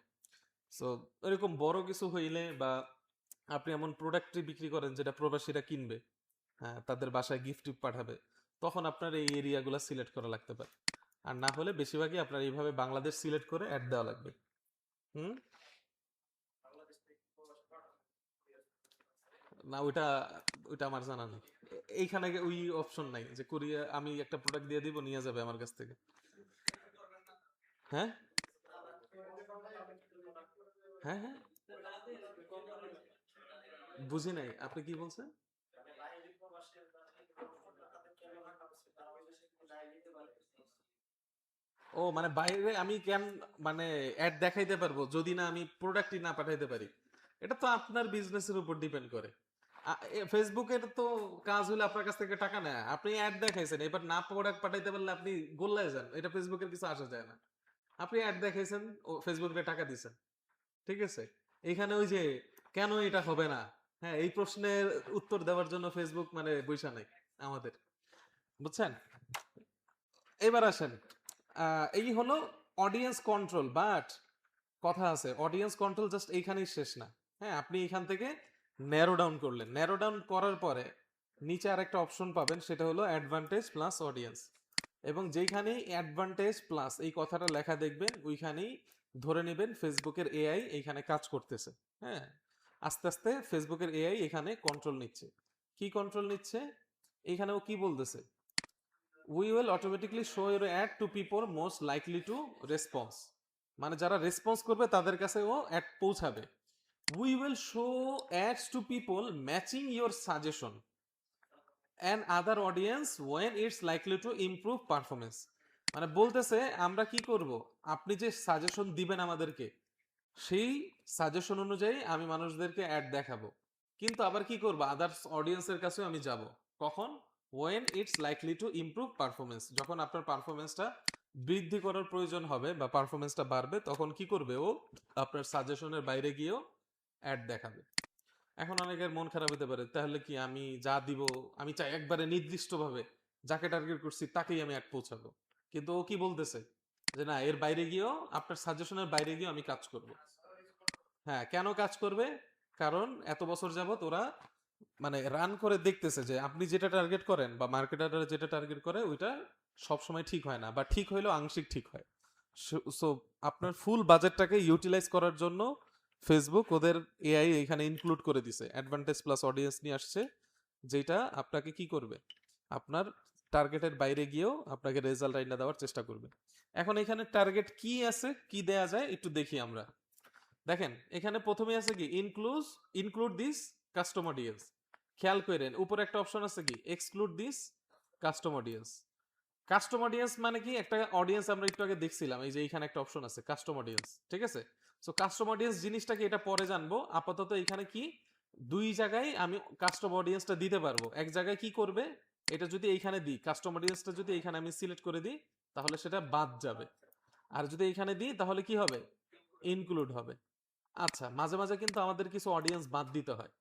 সো এরকম বড় কিছু হইলে, বা আপনি এমন প্রোডাক্টই বিক্রি করেন যেটা প্রবাসীরা কিনবে, হ্যাঁ, তাদের বাসায় গিফট পাঠাবে, তখন আপনার এই এরিয়াগুলো সিলেক্ট করা লাগতে পারে। আর না হলে বেশিরভাগই আপনার এইভাবে বাংলাদেশ সিলেক্ট করে অ্যাড দেওয়া লাগবে। হুম না, ওইটা ওইটা আমার জানা নেই। এইখানে ওই অপশন নাই যে কোরিয়া, আমি একটা প্রোডাক্ট দিয়ে দিব নিয়ে যাবে আমার কাছ থেকে। হ্যাঁ হ্যাঁ হ্যাঁ, বুঝি নাই, আপনি কি বলছেন? ও মানে বাইরে আমি কেন মানে অ্যাড দেখাইতে পারবো যদি না আমি প্রোডাক্টই না পাঠাইতে পারি? এটা তো আপনার বিজনেসের উপর ডিপেন্ড করে। ফেসবুকের তো কাজ হলো আপনার কাছ থেকে টাকা নেয়, আপনি অ্যাড দেখাইছেন, এবার না প্রোডাক্ট পাঠাইতে পারলে আপনি গোল্লায় যান, এটা ফেসবুকের কিছু আসা যায় না। আপনি অ্যাড দেখাইছেন, ও ফেসবুকে টাকা দিছেন, ঠিক আছে? এখানে ওই যে কেন এটা হবে না, হ্যাঁ এই প্রশ্নের উত্তর দেওয়ার জন্য ফেসবুক মানে বৈশা নাই আমাদের, বুঝছেন? এবার আসেন, এই হলো অডিয়েন্স কন্ট্রোল, বাট কথা আছে অডিয়েন্স কন্ট্রোল জাস্ট এইখানেই শেষ না। হ্যাঁ, আপনি এখান থেকে ন্যারো ডাউন করলেন, ন্যারো ডাউন করার পরে নিচে আরেকটা অপশন পাবেন, সেটা হলো অ্যাডভান্টেজ প্লাস অডিয়েন্স। এবং যেইখানেই অ্যাডভান্টেজ প্লাস এই কথাটা লেখা দেখবেন, ওইখানেই ধরে নেবেন ফেসবুকের এআই এইখানে কাজ করতেছে। হ্যাঁ, আস্তে আস্তে ফেসবুকের এআই এখানে কন্ট্রোল নিচ্ছে। কি কন্ট্রোল নিচ্ছে? এখানেও কি বলতেছে? We will automatically show your ad to people most likely to response, মানে যারা রেসপন্স করবে তাদের কাছে ও অ্যাড পৌঁছাবে। We will show ads to people matching your suggestion and other audience when it's likely to improve performance. মানে বলতেছে আমরা কি করব, আপনি যে সাজেশন দিবেন আমাদেরকে, সেই সাজেশন অনুযায়ী আমি মানুষদেরকে অ্যাড দেখাবো, কিন্তু আবার কি করবো, আদার্স অডিয়েন্সের কাছেও আমি যাব। কখন? When it's likely to improve performance, যখন আপনার পারফরমেন্সটা বৃদ্ধি করার প্রয়োজন হবে বা পারফরমেন্সটা বাড়বে, তখন কি করবে ও আপনার সাজেশনের বাইরে গিয়েও অ্যাড দেখাবে। এখন অনেকের মন খারাপ হতে পারে, তাহলে কি আমি যা দিব, আমি চাই একবারে নির্দিষ্টভাবে যাকে টার্গেট করছি তাকেই আমি অ্যাড পৌঁছাবো, কিন্তু ও কি বলতেছে যে না, এর বাইরে গিয়েও, আপনার সাজেশনের বাইরে গিয়েও আমি কাজ করব। হ্যাঁ, কেন কাজ করবে? কারণ এত বছর যাবত ওরা মানে রান করে দেখতেছে যে আপনি যেটা টার্গেট করেন বা মার্কেটাররা যেটা টার্গেট করে ওইটা সবসময় ঠিক হয় না, বা ঠিক হইলেও আংশিক ঠিক হয়। সো আপনার ফুল বাজেটটাকে ইউটিলাইজ করার জন্য ফেসবুক ওদের এআই এখানে ইনক্লুড করে দিছে, অ্যাডভান্টেজ প্লাস অডিয়েন্স নিয়ে আসছে, যেটা আপনাকে কি করবে, আপনার টার্গেটের বাইরে গিয়েও আপনাকে রেজাল্ট আইনা দেওয়ার চেষ্টা করবে। এখন এখানে টার্গেট কি আছে, কি দেয়া যায় একটু দেখি আমরা। দেখেন এখানে প্রথমে আছে কি, ইনক্লুড দিস কাস্টম অডিয়েন্স। খেয়াল করেন উপরে একটা অপশন আছে কি, exclude this custom audience. Custom audience মানে কি, একটা অডিয়েন্স আমরা একটু আগে দেখছিলাম, এই যে এখানে একটা অপশন আছে কাস্টম অডিয়েন্স, ঠিক আছে? সো কাস্টম অডিয়েন্স জিনিসটা কি, এটা পরে জানবো, আপাতত এখানে কি দুই জায়গায় আমি কাস্টম অডিয়েন্সটা দিতে পারবো। এক জায়গায় কি করবে, এটা যদি এইখানে দিই, কাস্টম অডিয়েন্সটা যদি এইখানে আমি সিলেক্ট করে দিই তাহলে সেটা বাদ যাবে, আর যদি এইখানে দিই তাহলে কি হবে, ইনক্লুড হবে। আচ্ছা, মাঝে মাঝে কিন্তু আমাদের কিছু অডিয়েন্স বাদ দিতে হয়।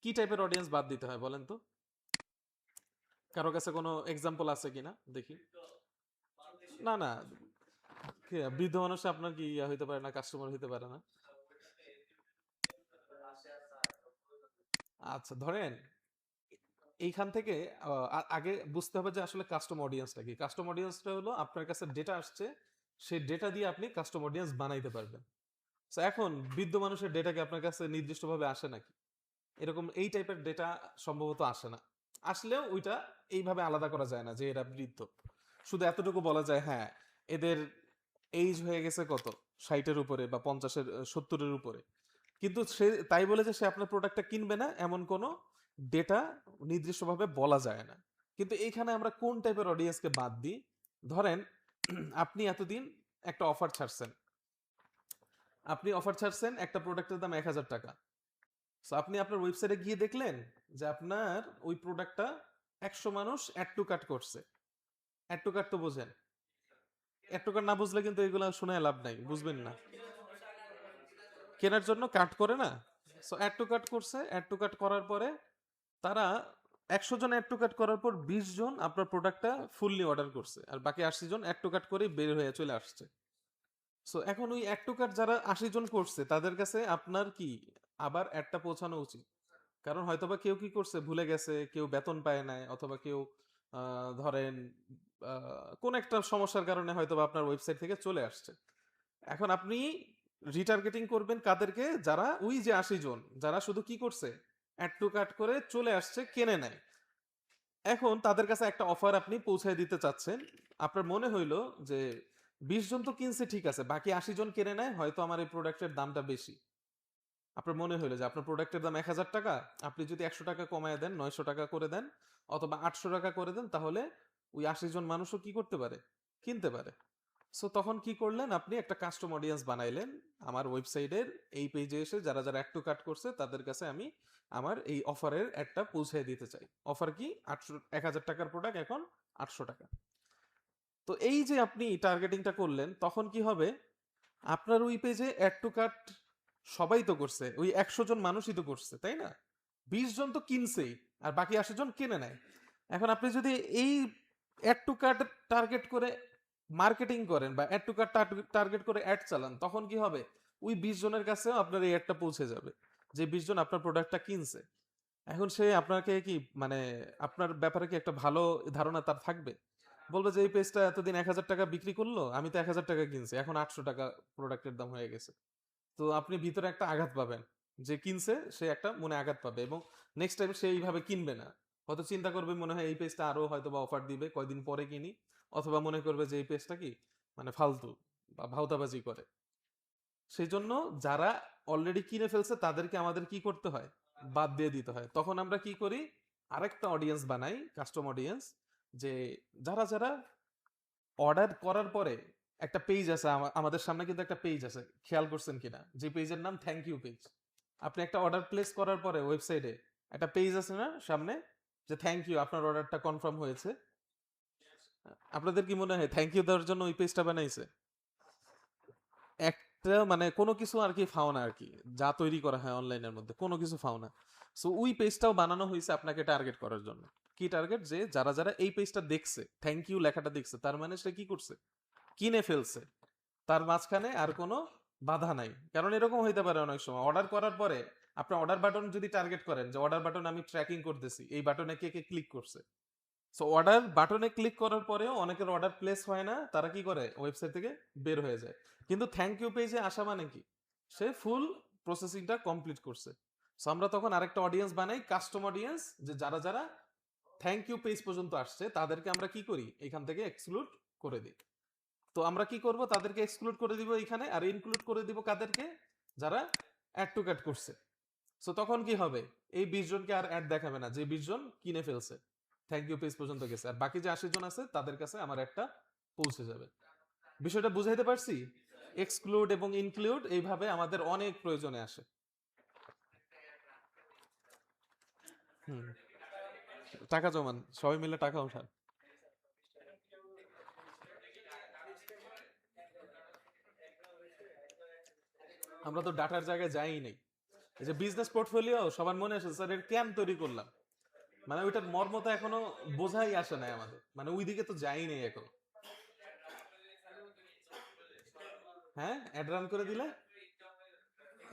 কি টাইপের অডিয়েন্স বাদ দিতে হয় বলেন তো? কারো কাছে কোনো এক্সাম্পল আছে কিনা দেখি। না না, বৃদ্ধ মানুষ আপনার কি ইয়া হইতে পারে না, কাস্টমার হইতে পারে না? আচ্ছা ধরেন এইখান থেকে আগে বুঝতে হবে যে আসলে কাস্টম অডিয়েন্সটা কি। কাস্টম অডিয়েন্সটা হলো আপনার কাছে ডেটা আসছে, সেই ডেটা দিয়ে আপনি কাস্টম অডিয়েন্স বানাইতে পারবেন। তো এখন বৃদ্ধ মানুষের ডেটা কি আপনার কাছে নির্দিষ্টভাবে আসে নাকি? এরকম এই টাইপের ডেটা সম্ভবত আসে না। আসলেও ওইটা এইভাবে আলাদা করা যায় না যে এরা বৃদ্ধ। শুধু এতটুকু বলা যায় হ্যাঁ, এদের এইজ হয়ে গেছে কত, 60-এর উপরে বা 50-এর 70-এর উপরে। কিন্তু সে তাই বলে যে সে আপনার প্রোডাক্টটা কিনবে না এমন কোনো ডেটা নির্দিষ্টভাবে বলা যায় না। কিন্তু এইখানে আমরা কোন টাইপের অডিয়েন্সকে বাদ দিই? ধরেন আপনি এতদিন একটা অফার ছাড়ছেন, একটা প্রোডাক্টের দাম 1000 টাকা। সো আপনি আপনার ওয়েবসাইটে গিয়ে দেখলেন যে আপনার ওই প্রোডাক্টটা 100 মানুষ অ্যাড টু কার্ট করছে। অ্যাড টু কার্ট তো বোঝেন? অ্যাড টু কার্ট না বুঝলে কিন্তু এগুলো শুনে লাভ নাই, বুঝবেন না। কেনার জন্য কাট করে না? সো অ্যাড টু কার্ট করছে, অ্যাড টু কার্ট করার পরে তারা 100 জন অ্যাড টু কার্ট করার পর 20 জন আপনার প্রোডাক্টটা ফুললি অর্ডার করছে, আর বাকি 80 জন অ্যাড টু কার্ট করে বের হয়ে চলে আসছে। সো এখন ওই অ্যাড টু কার্ট যারা 80 জন করছে তাদের কাছে আপনার কি আবার অ্যাডটা পৌঁছানো উচিত। কারণ হয়তোবা কেউ কি করছে ভুলে গেছে, কেউ বেতন পায় নাই, অথবা কেউ ধরেন কোন একটা সমস্যার কারণে হয়তোবা আপনার ওয়েবসাইট থেকে চলে আসছে। এখন আপনি রিটার্গেটিং করবেন কাদেরকে, যারা ওই যে 80 জন যারা শুধু কি করছে, অ্যাড টু কার্ট করে চলে আসছে, কেনে নাই। এখন তাদের কাছে একটা অফার আপনি পৌঁছায় দিতে চাচ্ছেন। আপনার মনে হইলো যে 20 জন তো কিনছে ঠিক আছে, বাকি 80 জন কেনে নেয়, হয়তো আমার এই প্রোডাক্টের দামটা বেশি। আপনার মনে হইলো যে আপনার প্রোডাক্টের দাম 1000 টাকা, আপনি যদি 100 টাকা কমায় দেন, 900 টাকা করে দেন, অথবা 800 টাকা করে দেন, তাহলে ওই 80 জন মানুষও কি করতে পারে, কিনতে পারে। সো তখন কি করলেন, আপনি একটা কাস্টম অডিয়েন্স বানাইলেন আমার ওয়েবসাইটের এই পেজে এসে যারা যারা অ্যাড টু কার্ট করছে তাদের কাছে আমি আমার এই অফারের একটা পৌঁছে দিতে চাই। অফার কি? 1,000 টাকার প্রোডাক্ট এখন 800 টাকা। তো এই যে আপনি টার্গেটিংটা করলেন, তখন কি হবে, আপনার ওই পেজে অ্যাড টু কার্ট সবাই তো করছে, ওই 100 জন মানুষই তো করছে, তাই না? 20 জন তো কিনছেই, আর বাকি 80 জন কিনে নেয়। এখন আপনি যদি এই অ্যাড টু কার্ট টার্গেট করে মার্কেটিং করেন বা অ্যাড টু কার্ট টার্গেট করে অ্যাড চালান, তখন কি হবে, ওই 20 জনের কাছেও আপনার এই অ্যাডটা পৌঁছে যাবে, যে 20 জন আপনার প্রোডাক্টটা কিনছে। এখন সে আপনাকে কি মানে আপনার ব্যাপারে কি একটা ভালো ধারণা তার থাকবে? বলবে যে এই পেজটা এতদিন 1,000 টাকা বিক্রি করলো, আমি তো 1,000 টাকা কিনছি, এখন 800 টাকা প্রোডাক্টের দাম হয়ে গেছে। তো আপনি ভিতরে একটা আঘাত পাবেন, যে কিনছে সে একটা মনে আঘাত পাবে, এবং নেক্সট টাইম সে এইভাবে কিনবে না। হয়তো চিন্তা করবে মনে হয় এই পেজটা আরো হয়তো বা অফার দিবে, কয়দিন পরে কিনি। অথবা মনে করবে যে এই পেজটা কি মানে ফালতু বা ভাউতাবাজি করে। সেই জন্য যারা অলরেডি কিনে ফেলছে তাদেরকে আমাদের কি করতে হয়, বাদ দিয়ে দিতে হয়। তখন আমরা কি করি, আরেকটা অডিয়েন্স বানাই, কাস্টম অডিয়েন্স, যে যারা যারা অর্ডার করার পরে একটা পেজ আছে, আমাদের সামনে কিন্তু একটা পেজ আছে, খেয়াল করছেন কিনা, যে পেজের নাম থ্যাংক ইউ পেজ। আপনি একটা অর্ডার প্লেস করার পরে ওয়েবসাইটে একটা পেজ আছে না সামনে, যে থ্যাংক ইউ, আপনার অর্ডারটা কনফার্ম হয়েছে। আপনাদের কি মনে হয় থ্যাংক ইউ দেওয়ার জন্য ওই পেজটা বানাইছে? একটা মানে কোনো কিছু আর কি ফাও না আর কি, যা তৈরি করা হয় অনলাইনের মধ্যে কোনো কিছু ফাও না। সো ওই পেজটাও বানানো হয়েছে আপনাকে টার্গেট করার জন্য। কি টার্গেট? যে যারা যারা এই পেজটা দেখছে, থ্যাংক ইউ লেখাটা দেখছে, তার মানে সে কি করছে, কিনে ফেলছে। তার মাঝখানে আর কোনো বাধা নাই। কারণ এরকম হইতে পারে অনেক সময় অর্ডার করার পরে আপনি অর্ডার বাটন যদি টার্গেট করেন, যে অর্ডার বাটন আমি ট্র্যাকিং করতেছি, এই বাটনে কে কে ক্লিক করছে। সো অর্ডার বাটনে ক্লিক করার পরেও অনেকের অর্ডার প্লেস হয় না, তারা কি করে, ওয়েবসাইট থেকে বের হয়ে যায়। কিন্তু থ্যাংক ইউ পেজে আসা মানে কি, সে ফুল প্রসেসিংটা কমপ্লিট করছে। সো আমরা তখন আরেকটা অডিয়েন্স বানাই, কাস্টম অডিয়েন্স, যে যারা যারা থ্যাংক ইউ পেজ পর্যন্ত আসছে তাদেরকে আমরা কি করি, এখান থেকে এক্সক্লুড করে দিই। তো আমরা কি করব, তাদেরকে এক্সক্লুড করে দিব এখানে, আর ইনক্লুড করে দিব কাদেরকে, যারা অ্যাড টু কাট করছে। সো তখন কি হবে, এই 20 জনকে আর অ্যাড দেখাবে না, যে 20 জন কিনে ফেলছে, থ্যাংক ইউ পেজ পর্যন্ত গেছে, আর বাকি যে 80 জন আছে তাদের কাছে আমার একটা পৌঁছে যাবে। বিষয়টা বুঝাইতে পারছি? এক্সক্লুড এবং ইনক্লুড এইভাবে আমাদের অনেক প্রয়োজনে আসে। হুম, টাকা জমান, সবাই মিলে টাকা উঠান। আমরা তো ডাটার জায়গায় যাই নাই। এই যে বিজনেস পোর্টফোলিও সবার মনে আসে, স্যার এর কেন তৈরি করলাম, মানে ওইটার মর্মতা এখনো বোঝাই আসে নাই আমাদের, মানে ওইদিকে তো যাই নাই এখন। হ্যাঁ, অ্যাড রান করে দিলে,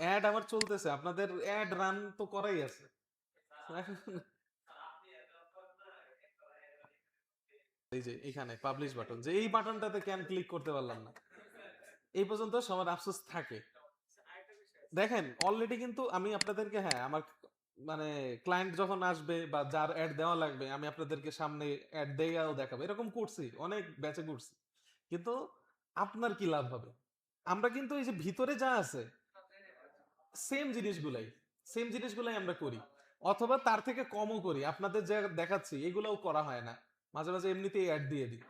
অ্যাড আমার চলতেছে, আপনাদের অ্যাড রান তো করাই আছে। এই যে এখানে পাবলিশ বাটন, যে এই বাটনটাতে কেন ক্লিক করতে পারলাম না, এই পর্যন্ত সবার আফসোস থাকে। দেখেন অলরেডি কিন্তু আমি আপনাদেরকে, হ্যাঁ আমার মানে ক্লায়েন্ট যখন আসবে বা যার অ্যাড দেওয়া লাগবে, আমি আপনাদেরকে সামনে অ্যাড দেয়াও দেখাবো, এরকম করছি, অনেক ব্যাচে করছি। কিন্তু আপনার কি লাভ হবে? আমরা কিন্তু এই যে ভিতরে যা আছে সেম জিনিসগুলাই, সেম জিনিসগুলাই আমরা করি, অথবা তার থেকে কমও করি। আপনাদের যা দেখাচ্ছি এগুলোও করা হয় না, মাঝে মাঝে এমনিতেই অ্যাড দিয়ে দিই।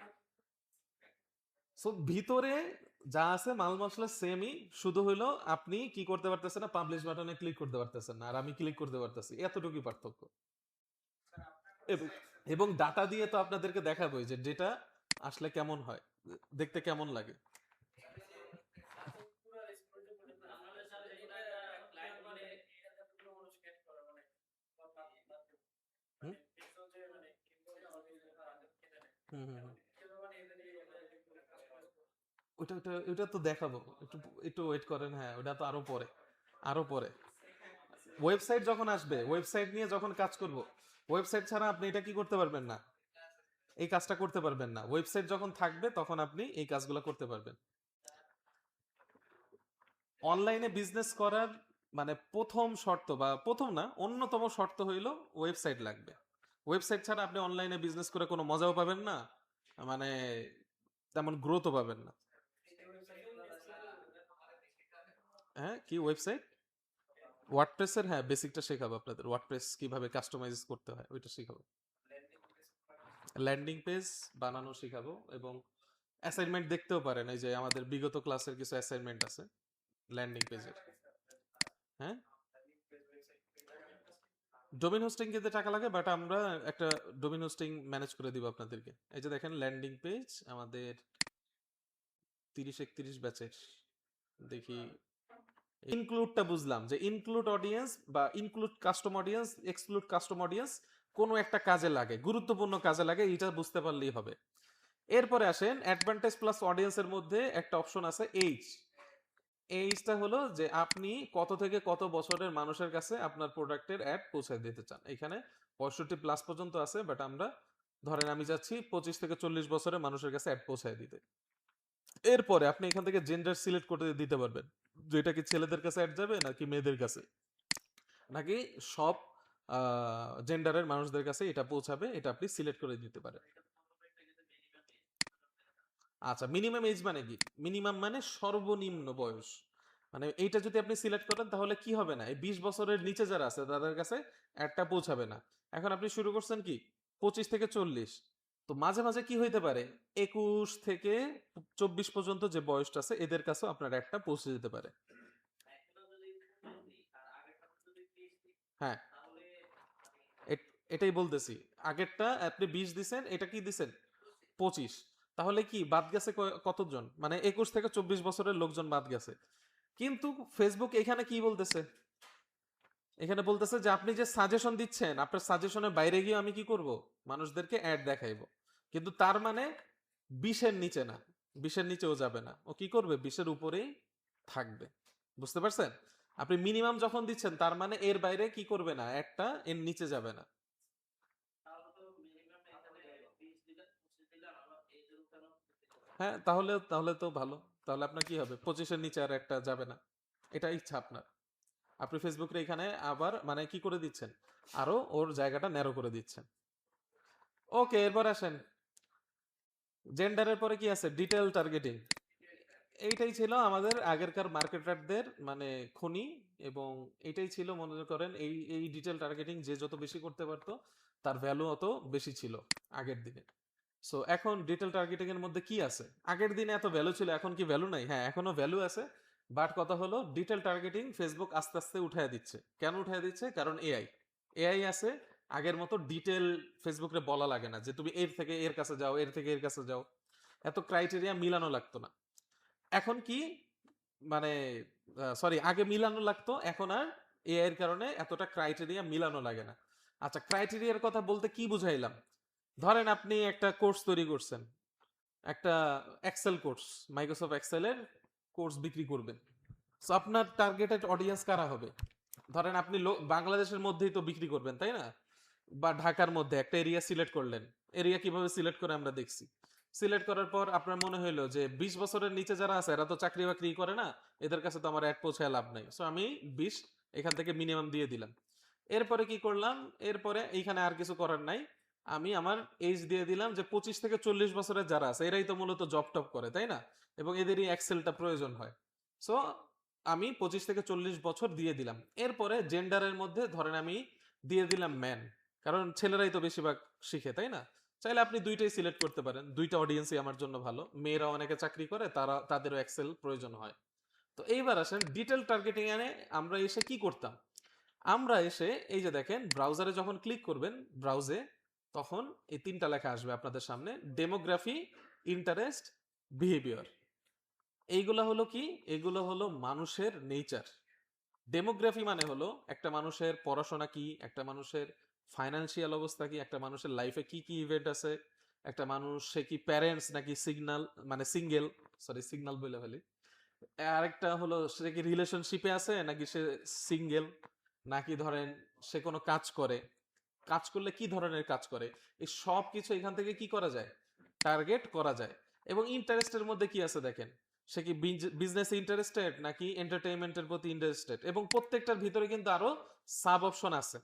সো ভিতরে যা আছে মাল মশলা সেমই, শুধু হইলো আপনি কি করতে পারতেছেন না, পাবলিশ বাটনে ক্লিক করতে পারতেছেন না, আর আমি ক্লিক করতে পারতেছি, এতটুকুই পার্থক্য। এবং এবং ডাটা দিয়ে তো আপনাদেরকে দেখাবোই যে ডেটা আসলে কেমন হয়, দেখতে কেমন লাগে। হুম হুম হুম হুম। ওটা ওটা ওটা তো দেখাবো, একটু একটু ওয়েট করেন, হ্যাঁ ওটা তো আরো পরে, আরো পরে ওয়েবসাইট যখন আসবে, ওয়েবসাইট নিয়ে যখন কাজ করব, ওয়েবসাইট ছাড়া আপনি এটা কি করতে পারবেন না, এই কাজটা করতে পারবেন না। ওয়েবসাইট যখন থাকবে তখন আপনি এই কাজগুলো করতে পারবেন। অনলাইনে বিজনেস করার মানে প্রথম শর্ত, বা প্রথম না, অন্যতম শর্ত হইল ওয়েবসাইট লাগবে। ওয়েবসাইট ছাড়া আপনি অনলাইনে বিজনেস করে কোনো মজাও পাবেন না, মানে তেমন গ্রোথও পাবেন না। হ্যাঁ, কি ওয়েবসাইট? ওয়ার্ডপ্রেসের, হ্যাঁ বেসিকটা শেখাবো আপনাদের, ওয়ার্ডপ্রেস কিভাবে কাস্টমাইজ করতে হয় ওইটা শেখাবো। ল্যান্ডিং পেজ বানানো শেখাবো, এবং অ্যাসাইনমেন্ট দেখতেও পারেন, এই যে আমাদের বিগত ক্লাসের কিছু অ্যাসাইনমেন্ট আছে ল্যান্ডিং পেজের। হ্যাঁ, ডোমেন হোস্টিং কিনতে টাকা লাগে, বাট আমরা একটা ডোমেন হোস্টিং ম্যানেজ করে দিব আপনাদেরকে। এই যে দেখেন ল্যান্ডিং পেজ আমাদের 30-31 ব্যাচের। দেখি, ইনক্লুডটা বুঝলাম যে ইনক্লুড অডিয়েন্স বা include custom audience, exclude custom audience কোনো একটা কাজে লাগে, গুরুত্বপূর্ণ কাজে লাগে, এটা বুঝতে পারলেই হবে। এরপরে আসেন অ্যাডভান্টেজ প্লাস অডিয়েন্সের মধ্যে একটা অপশন আছে এইজ। এইজটা হলো যে আপনি কত থেকে কত বছরের মানুষের কাছে আপনার প্রোডাক্টের অ্যাড পৌঁছে দিতে চান। এখানে 65+ পর্যন্ত আছে, বাট আমরা ধরেন আমি যাচ্ছি 25 থেকে 40 বছরের মানুষের কাছে অ্যাড পৌঁছায় দিতে। এরপরে আপনি এখান থেকে জেন্ডার সিলেক্ট করে দিতে পারবেন, যে এটা কি ছেলেদের কাছে অ্যাড যাবে নাকি মেয়েদের কাছে, নাকি সব জেন্ডারের মানুষদের কাছে এটা পৌঁছাবে, এটা আপনি সিলেক্ট করে দিতে পারেন। আচ্ছা, মিনিমাম এজ মানে কি? মিনিমাম মানে সর্বনিম্ন বয়স। মানে এইটা যদি আপনি সিলেক্ট করেন তাহলে কি হবে না, এই 20 বছরের নিচে যারা আছে তাদের কাছে একটা পৌঁছাবে না। এখন আপনি শুরু করছেন কি 25 থেকে 40, তো মাঝে মাঝে কি হইতে পারে 21 থেকে 24 পর্যন্ত যে বয়সটা আছে এদের কাছেও আপনার একটা পৌঁছে যেতে পারে। হ্যাঁ, এটাই বলতেছি। আগেরটা আপনি 20 দিছেন, এটা কি দিছেন 25, তাহলে কি বাদ গেছে কতজন, মানে 21 থেকে 24 বছরের লোকজন বাদ গেছে। কিন্তু ফেসবুক এখানে কি বলতেছে, এখানে বলতেছে যে আপনি যে সাজেশন দিচ্ছেন আপনার সাজেশনের বাইরে গিয়ে আমি কি করব, মানুষদেরকে অ্যাড দেখাইবো। কিন্তু তার মানে 20-এর নিচে না, 20-এর নিচেও যাবে না, ও কি করবে 20-এর উপরেই থাকবে। বুঝতে পারছেন? আপনি মিনিমাম যখন দিচ্ছেন তার মানে এর বাইরে কি করবে না, একটা এর নিচে যাবে না। হ্যাঁ, তাহলে তাহলে তো ভালো। তাহলে আপনার কি হবে, 25-এর নিচে আর একটা যাবে না, এটা ইচ্ছা আপনার। আপনি ফেসবুকের এখানে আবার মানে কি করে দিচ্ছেন, আরো ওর জায়গাটা ন্যারো করে দিচ্ছেন। ওকে, এরপর আসেন জেন্ডারের পরে কি আছে, ডিটেল টার্গেটিং। এইটাই ছিল আমাদের আগেরকার মার্কেটারদের মানে খনি, এবং এটাই ছিল মনে করেন এই এই ডিটেল টার্গেটিং যে যত বেশি করতে পারতো তার ভ্যালু অত বেশি ছিল আগের দিনে। সো এখন ডিটেল টার্গেটিং এর মধ্যে কি আছে, আগের দিনে এত ভ্যালু ছিল, এখন কি ভ্যালু নাই? হ্যাঁ, এখনো ভ্যালু আছে, বাট কথা হলো ডিটেল টার্গেটিং ফেসবুক আস্তে আস্তে উঠায় দিচ্ছে। কেন উঠায় দিচ্ছে? কারণ এআই, এআই আছে। আগের মতো ডিটেল ফেসবুকে বলা লাগে না যে তুমি এর থেকে এর কাছে যাও, এর থেকে এর কাছে যাও, এত ক্রাইটেরিয়া মিলানো লাগতো না। এখন কি মানে সরি, আগে মিলানো লাগতো, এখন আর এআই এর কারণে এতটা ক্রাইটেরিয়া মিলানো লাগে না। আচ্ছা, ক্রাইটেরিয়ার কথা বলতে কি বুঝাইলাম? ধরেন আপনি একটা কোর্স তৈরি করছেন, একটা এক্সেল কোর্স, মাইক্রোসফট এক্সেলের কোর্স বিক্রি করবেন। সো আপনার টার্গেটেড অডিয়েন্স কারা হবে? ধরেন আপনি বাংলাদেশের মধ্যেই তো বিক্রি করবেন, তাই না? বা ঢাকার মধ্যে একটা এরিয়া সিলেক্ট করলেন। এরিয়া কিভাবে সিলেক্ট করে আমরা দেখছি। সিলেক্ট করার পর আপনার মনে হইলো যে 20 বছরের নিচে যারা আছে এরা তো চাকরি বাকরি করে না, এদের কাছে তো আমার অ্যাড পৌঁছায় লাভ নাই, সো আমি 20 এখান থেকে মিনিমাম দিয়ে দিলাম। এরপরে কি করলাম, এরপরে এইখানে আর কিছু করার নাই, আমি আমার এজ দিয়ে দিলাম যে 25 থেকে 40 বছরের যারা আছে এরাই তো মূলত জব টপ করে, তাই না? এবং এদেরই এক্সেলটা প্রয়োজন হয়। সো আমি 25 থেকে 40 বছর দিয়ে দিলাম। এরপরে জেন্ডারের মধ্যে ধরেন আমি দিয়ে দিলাম ম্যান, কারণ ছেলেরাই তো বেশিরভাগ শিখে, তাই না? চাইলে আপনি দুইটাই সিলেক্ট করতে পারেন, দুইটা অডিয়েন্সই আমার জন্য ভালো, মেয়েরা অনেকে চাকরি করে, তাদেরও এক্সেল প্রয়োজন হয়। তো এইবার আসেন ডিটেল টার্গেটিং এ আমরা এসে কি করতাম, আমরা এসে এই যে দেখেন ব্রাউজারে যখন ক্লিক করবেন ব্রাউজে, তখন এই তিনটা লেখা আসবে আপনাদের সামনে, ডেমোগ্রাফি, ইন্টারেস্ট, বিহেভিয়ার। এইগুলা হলো কি, এগুলো হলো মানুষের নেচার। ডেমোগ্রাফি মানে হলো একটা মানুষের পড়াশোনা কি, একটা মানুষের ফাইনান্সিয়াল অবস্থা কি, একটা মানুষের লাইফে কি কি ইভেন্ট আছে, একটা মানুষ সে কি প্যারেন্টস নাকি সিগনাল মানে সিঙ্গেল, সরি সিগনাল বলে ফেলি। আরেকটা হলো সে কি রিলেশনশিপে আছে নাকি সে সিঙ্গেল, নাকি ধরেন সে কোনো কাজ করে, কাজ করলে কি ধরনের কাজ করে, এই সব কিছু এখান থেকে কি করা যায়, টার্গেট করা যায়। এবং ইন্টারেস্টের মধ্যে কি আছে দেখেন, সে কি বিজনেসে ইন্টারেস্টেড নাকি এন্টারটেইনমেন্টের প্রতি ইন্টারেস্টেড, এবং প্রত্যেকটার ভিতরে কিন্তু আরো সাব অপশন আছে।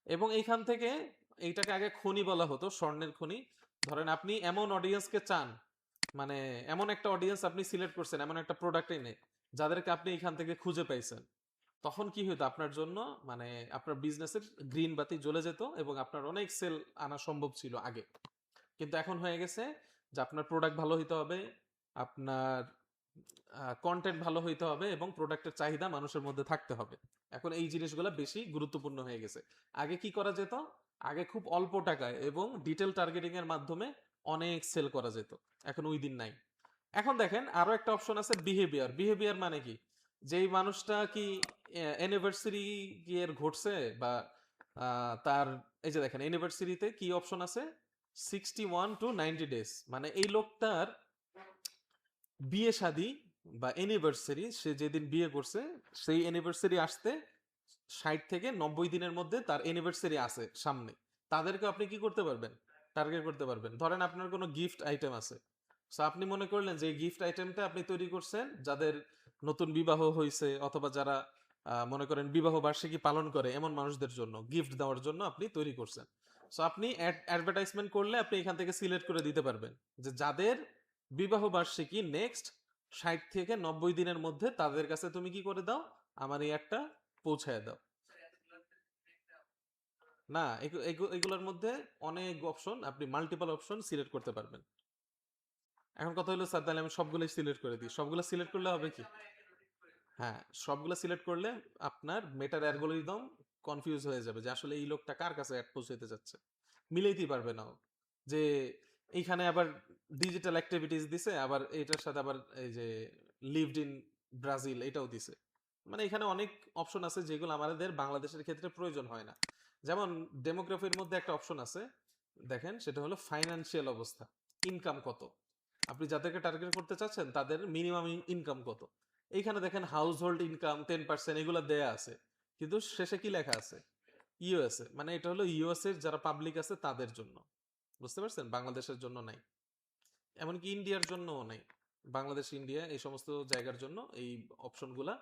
এবং এইখান থেকে, এইটাকে আগে খনি বলা হতো, স্বর্ণের খনি। ধরেন আপনি এমন অডিয়েন্সকে চান, মানে এমন একটা অডিয়েন্স আপনি সিলেক্ট করছেন, এমন একটা প্রোডাক্ট এনে যাদেরকে আপনি এখান থেকে খুঁজে পাইছেন, তখন কি হতো আপনার জন্য, মানে আপনার বিজনেসের গ্রিন বাতি জ্বলে যেত এবং আপনার অনেক সেল আনা সম্ভব ছিল আগে। কিন্তু এখন হয়ে গেছে যে আপনার প্রোডাক্ট ভালো হইতে হবে, আপনার কন্টেন্ট ভালো হইতে হবে এবং প্রোডাক্টের চাহিদা মানুষের মধ্যে থাকতে হবে। এখন এই জিনিসগুলো বেশি গুরুত্বপূর্ণ হয়ে গেছে। আগে কি করা যেত? আগে খুব অল্প টাকায় এবং ডিটেল টার্গেটিং এর মাধ্যমে অনেক সেল করা যেত। এখন ওই দিন নাই। এখন দেখেন আরো একটা অপশন আছে বিহেভিয়ার। বিহেভিয়ার মানে কি? যেই মানুষটা কি অ্যানিভার্সারি এর ঘটছে বা তার এই যে দেখেন অ্যানিভার্সারিতে কি অপশন আছে 61 to 90 ডেজ, মানে এই লোকটার বিয়ে শাদী বা অ্যানিভার্সারি, সে যেদিন বিয়ে করছে সেই অ্যানিভার্সারি আসতে 60 থেকে 90 দিনের মধ্যে তার অ্যানিভার্সারি আছে সামনে, তাদেরকে আপনি কি করতে পারবেন? টার্গেট করতে পারবেন। ধরেন আপনার কোনো গিফট আইটেম আছে, সো আপনি মনে করলেন যে এই গিফট আইটেমটা আপনি তৈরি করছেন যাদের নতুন বিবাহ হয়েছে অথবা যারা মনে করেন বিবাহ বার্ষিকী পালন করে এমন মানুষদের জন্য গিফট দেওয়ার জন্য আপনি তৈরি করছেন। সো আপনি অ্যাডভার্টাইজমেন্ট করলে আপনি এখান থেকে সিলেক্ট করে দিতে পারবেন যে যাদের বিবাহ বার্ষিকী নেক্সট 60 থেকে 90 দিনের মধ্যে তাদের কাছে তুমি কি করে দাও, আমার এই একটা পৌঁছায় দাও। না, এগুলোর মধ্যে অনেক অপশন, আপনি মাল্টিপল অপশন সিলেক্ট করতে পারবেন। এখন কথা হলো স্যার তাহলে আমি সবগুলোই সিলেক্ট করে দিই, সবগুলো সিলেক্ট করলে হবে কি? হ্যাঁ, সবগুলো সিলেক্ট করলে আপনার মেটার অ্যালগরিদম কনফিউজ হয়ে যাবে যে আসলে এই লোকটা কার কাছে অ্যাড পৌঁছাতে যাচ্ছে, মিলাইতেই পারবে না ও। যে এইখানে আবার ডিজিটাল অ্যাক্টিভিটিস দিছে, আবার এটার সাথে আবার এই যে লিভড ইন ব্রাজিল এটাও দিছে। মানে এখানে অনেক অপশন আছে যেগুলো আমাদের বাংলাদেশের ক্ষেত্রে প্রয়োজন হয় না। যেমন ডেমোগ্রাফির মধ্যে একটা অপশন আছে, দেখেন সেটা হলো ফাইনান্সিয়াল অবস্থা, ইনকাম কত, আপনি যাদেরকে টার্গেট করতে চাচ্ছেন তাদের মিনিমাম ইনকাম কত। এইখানে দেখেন হাউস হোল্ড ইনকাম 10% এগুলো দেয়া আছে, কিন্তু শেষে কি লেখা আছে? ইউএসএ, মানে এটা হলো ইউএস এর যারা পাবলিক আছে তাদের জন্য, বুঝতে পারছেন? বাংলাদেশের জন্য নাই, এমনকি ইন্ডিয়ার জন্যও নাই। বাংলাদেশ ইন্ডিয়া এই সমস্ত জায়গার জন্য এই অপশনগুলা,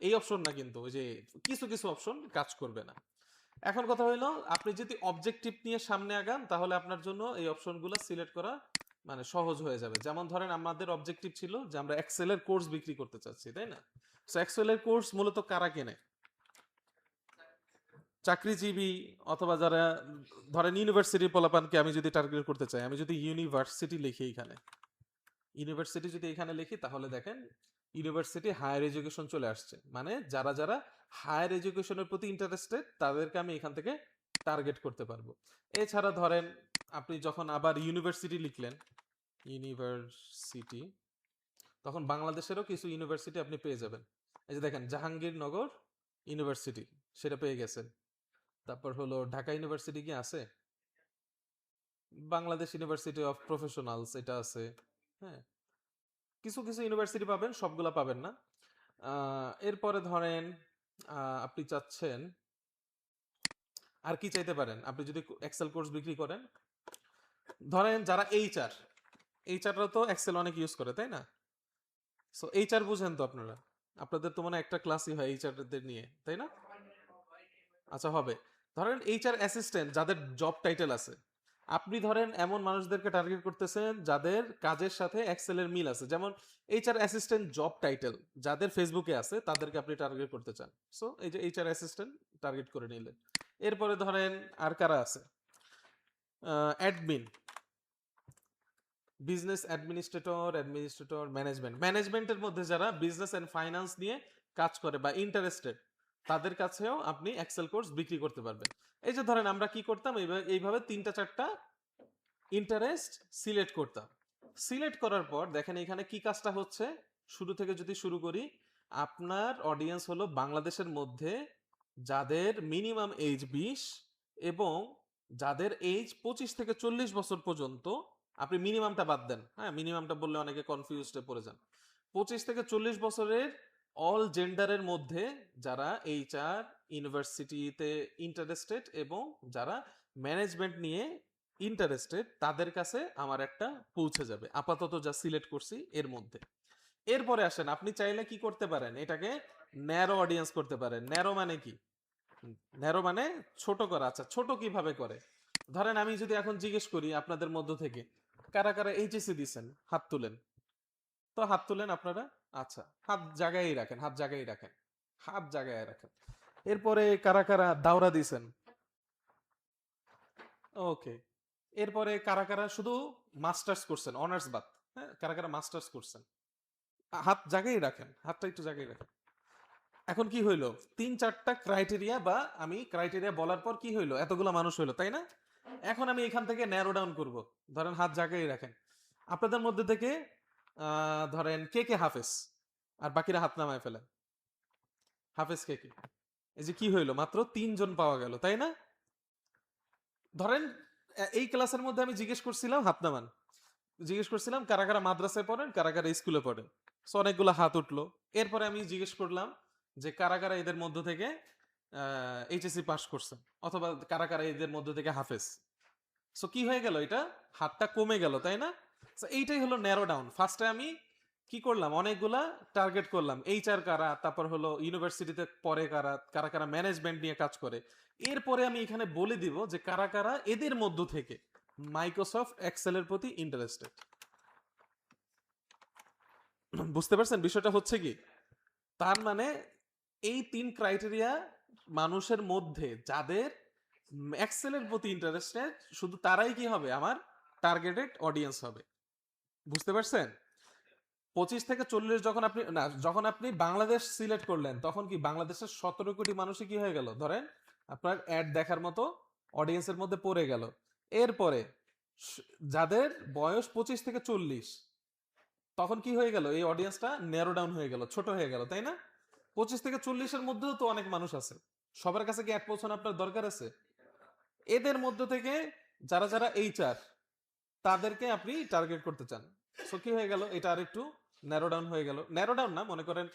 এই অপশন না কিন্তু ওই যে কিছু কিছু অপশন কাজ করবে না। এখন কথা হলো আপনি যদি অবজেক্টিভ নিয়ে সামনে আগান তাহলে আপনার জন্য এই অপশনগুলো সিলেক্ট করা মানে সহজ হয়ে যাবে। যেমন ধরেন আমাদের অবজেক্টিভ ছিল যে আমরা এক্সেল এর কোর্স বিক্রি করতে চাচ্ছি, তাই না? সো এক্সেল এর কোর্স মূলত কারা কেনে? চাকরিজীবী অথবা যারা ধরেন ইউনিভার্সিটির পোলাপানকে আমি যদি টার্গেট করতে চাই, আমি যদি ইউনিভার্সিটি লিখি এখানে, ইউনিভার্সিটি যদি এখানে লিখি তাহলে দেখেন ইউনিভার্সিটি হায়ার এডুকেশন চলে আসছে, মানে যারা যারা হায়ার এডুকেশনের প্রতি ইন্টারেস্টেড তাদেরকে আমি এখান থেকে টার্গেট করতে পারবো। এছাড়া ধরেন আপনি যখন আবার ইউনিভার্সিটি লিখলেন, ইউনিভার্সিটি, তখন বাংলাদেশেরও কিছু ইউনিভার্সিটি আপনি পেয়ে যাবেন। এই যে দেখেন জাহাঙ্গীরনগর ইউনিভার্সিটি, সেটা পেয়ে গেছেন। তারপর হলো ঢাকা ইউনিভার্সিটি কি আছে, বাংলাদেশ ইউনিভার্সিটি অফ প্রফেশনালস এটা আছে। হ্যাঁ, কিছু কিছু ইউনিভার্সিটি পাবেন, সবগুলা পাবেন না। এরপরে ধরেন আপনি চাচ্ছেন আর কি চাইতে পারেন, আপনি যদি এক্সেল কোর্স বিক্রি করেন, ধরেন যারা এইচআর, এইচআররা তো এক্সেল অনেক ইউজ করে, তাই না? সো এইচআর বুঝেন তো আপনারা, আপনাদের তো মানে একটা ক্লাসই হয় এইচআরদের নিয়ে, তাই না? আচ্ছা হবে। ধরেন এইচআর অ্যাসিস্ট্যান্ট যাদের জব টাইটেল আছে, আপনি ধরেন এমন মানুষদেরকে টার্গেট করতেছেন যাদের কাজের সাথে এক্সেলের মিল আছে, যেমন এইচআর অ্যাসিস্ট্যান্ট জব টাইটেল যাদের ফেসবুকে আছে তাদেরকে আপনি টার্গেট করতে চান। সো এই যে এইচআর অ্যাসিস্ট্যান্ট টার্গেট করে নিলেন। এরপরে ধরেন আর কারা আছে, অ্যাডমিন, বিজনেস অ্যাডমিনিস্ট্রেটর, ম্যানেজমেন্টের মধ্যে যারা বিজনেস এন্ড ফাইন্যান্স নিয়ে কাজ করে বা ইন্টারেস্টেড, তাদের কাছেও আপনি এক্সেল কোর্স বিক্রি করতে পারবেন। এই যে ধরেন আমরা কি করতাম, এইভাবে তিনটা চারটা ইন্টারেস্ট সিলেক্ট করতাম। সিলেক্ট করার পর দেখেন এখানে কি কাজটা হচ্ছে, শুরু থেকে যদি শুরু করি, আপনার অডিয়েন্স হলো বাংলাদেশের মধ্যে যাদের মিনিমাম এজ 20 এবং যাদের এজ 25 থেকে 40 বছর পর্যন্ত, আপনি মিনিমামটা বাদ দেন, হ্যাঁ মিনিমামটা বললে অনেকে কনফিউজডে পড়ে যান। 25 থেকে 40 বছরের অল জেন্ডারের মধ্যে যারা এইচআর ইউনিভার্সিটিতে ইন্টারেস্টেড এবং যারা ম্যানেজমেন্ট নিয়ে ইন্টারেস্টেড তাদের কাছে আমার একটা পৌঁছে যাবে, আপাতত যা সিলেক্ট করছি এর মধ্যে। এরপরে আসেন আপনি চাইলে কি করতে পারেন, এটাকে ন্যারো অডিয়েন্স করতে পারেন। ন্যারো মানে কি? ন্যারো মানে ছোট করা। আচ্ছা ছোট কিভাবে করে? ধরেন আমি যদি এখন জিজ্ঞেস করি আপনাদের মধ্য থেকে কারা কারা এইচএসসি দিছেন, হাত তুলেন। তো হাত তুলেন আপনারা। আচ্ছা, হাত জায়গায় রাখেন, হাত জায়গায় রাখেন, হাত জায়গায় রাখেন। এরপরে কারা কারা দাওরা দিছেন? ওকে। এরপরে কারা কারা শুধু মাস্টার্স করছেন, অনার্স বাদ, হ্যাঁ, কারা কারা মাস্টার্স করছেন? হাত জায়গায় রাখেন, হাতটা একটু জায়গায় রাখেন। এখন কি হইলো, 3-4টা ক্রাইটেরিয়া, বা আমি ক্রাইটেরিয়া বলার পর কি হইলো, এতগুলো মানুষ হইলো, তাই না? এখন আমি এখান থেকে ন্যারো ডাউন করব। ধরেন হাত জায়গায় রাখেন, আপনাদের মধ্যে থেকে ধরেন কে কে হাফেজ, আর বাকিরা হাত নামায় ফেলেন। হাফেজ কে কে? এই যে কি হইলো, মাত্র 3 জন পাওয়া গেল, তাই না? ধরেন এই ক্লাসের মধ্যে আমি জিজ্ঞেস করছিলাম, হাত নামান, জিজ্ঞেস করছিলাম কারা কারা মাদ্রাসায় পড়েন, কারা কারা স্কুলে পড়েন। সো অনেকগুলো হাত উঠলো। এরপরে আমি জিজ্ঞেস করলাম যে কারা কারা এদের মধ্য থেকে এইচএসসি পাস করছেন, অথবা কারা কারা এদের মধ্য থেকে হাফেজ। সো কি হয়ে গেল, এটা হাতটা কমে গেল, তাই না? সো এইটাই হলো ন্যারো ডাউন। ফার্স্টে আমি কি করলাম, অনেকগুলা টার্গেট করলাম, এইচআর কারা, তারপর হলো ইউনিভার্সিটিতে পড়ে কারা, কারা কারা ম্যানেজমেন্ট নিয়ে কাজ করে। এরপরে আমি এখানে বলে দিব যে কারা কারা এদের মধ্য থেকে মাইক্রোসফট এক্সেলের প্রতি ইন্টারেস্টেড। বুঝতে পারছেন বিষয়টা হচ্ছে কি? তার মানে এই 3 ক্রাইটেরিয়া মানুষের মধ্যে যাদের এক্সেলের প্রতি ইন্টারেস্টেড, শুধু তারাই কি হবে, আমার টার্গেটেড অডিয়েন্স হবে। বুঝতে পারছেন? 25 থেকে 40, যখন আপনি না, যখন আপনি বাংলাদেশ সিলেক্ট করলেন, তখন কি বাংলাদেশের 17 কোটি মানুষই কি হয়ে গেল, ধরেন আপনার অ্যাড দেখার মতো অডিয়েন্সের মধ্যে পড়ে গেল। এরপরে যাদের বয়স 25 থেকে 40, তখন কি হয়ে গেল, এই অডিয়েন্সটা ন্যারো ডাউন হয়ে গেল, ছোট হয়ে গেল, তাই না? 25 থেকে 40-এর মধ্যেও তো অনেক মানুষ আছে, সবার কাছে কি অ্যাড পৌঁছানো আপনার দরকার আছে? এদের মধ্য থেকে যারা যারা এইচআর, তাদেরকে আপনি টার্গেট করতে চান। সো কি হয়ে গেল, এটা আরেকটু ন্যারো ডাউন হয়ে গেল। ন্যারো ডাউন না, মনে করেন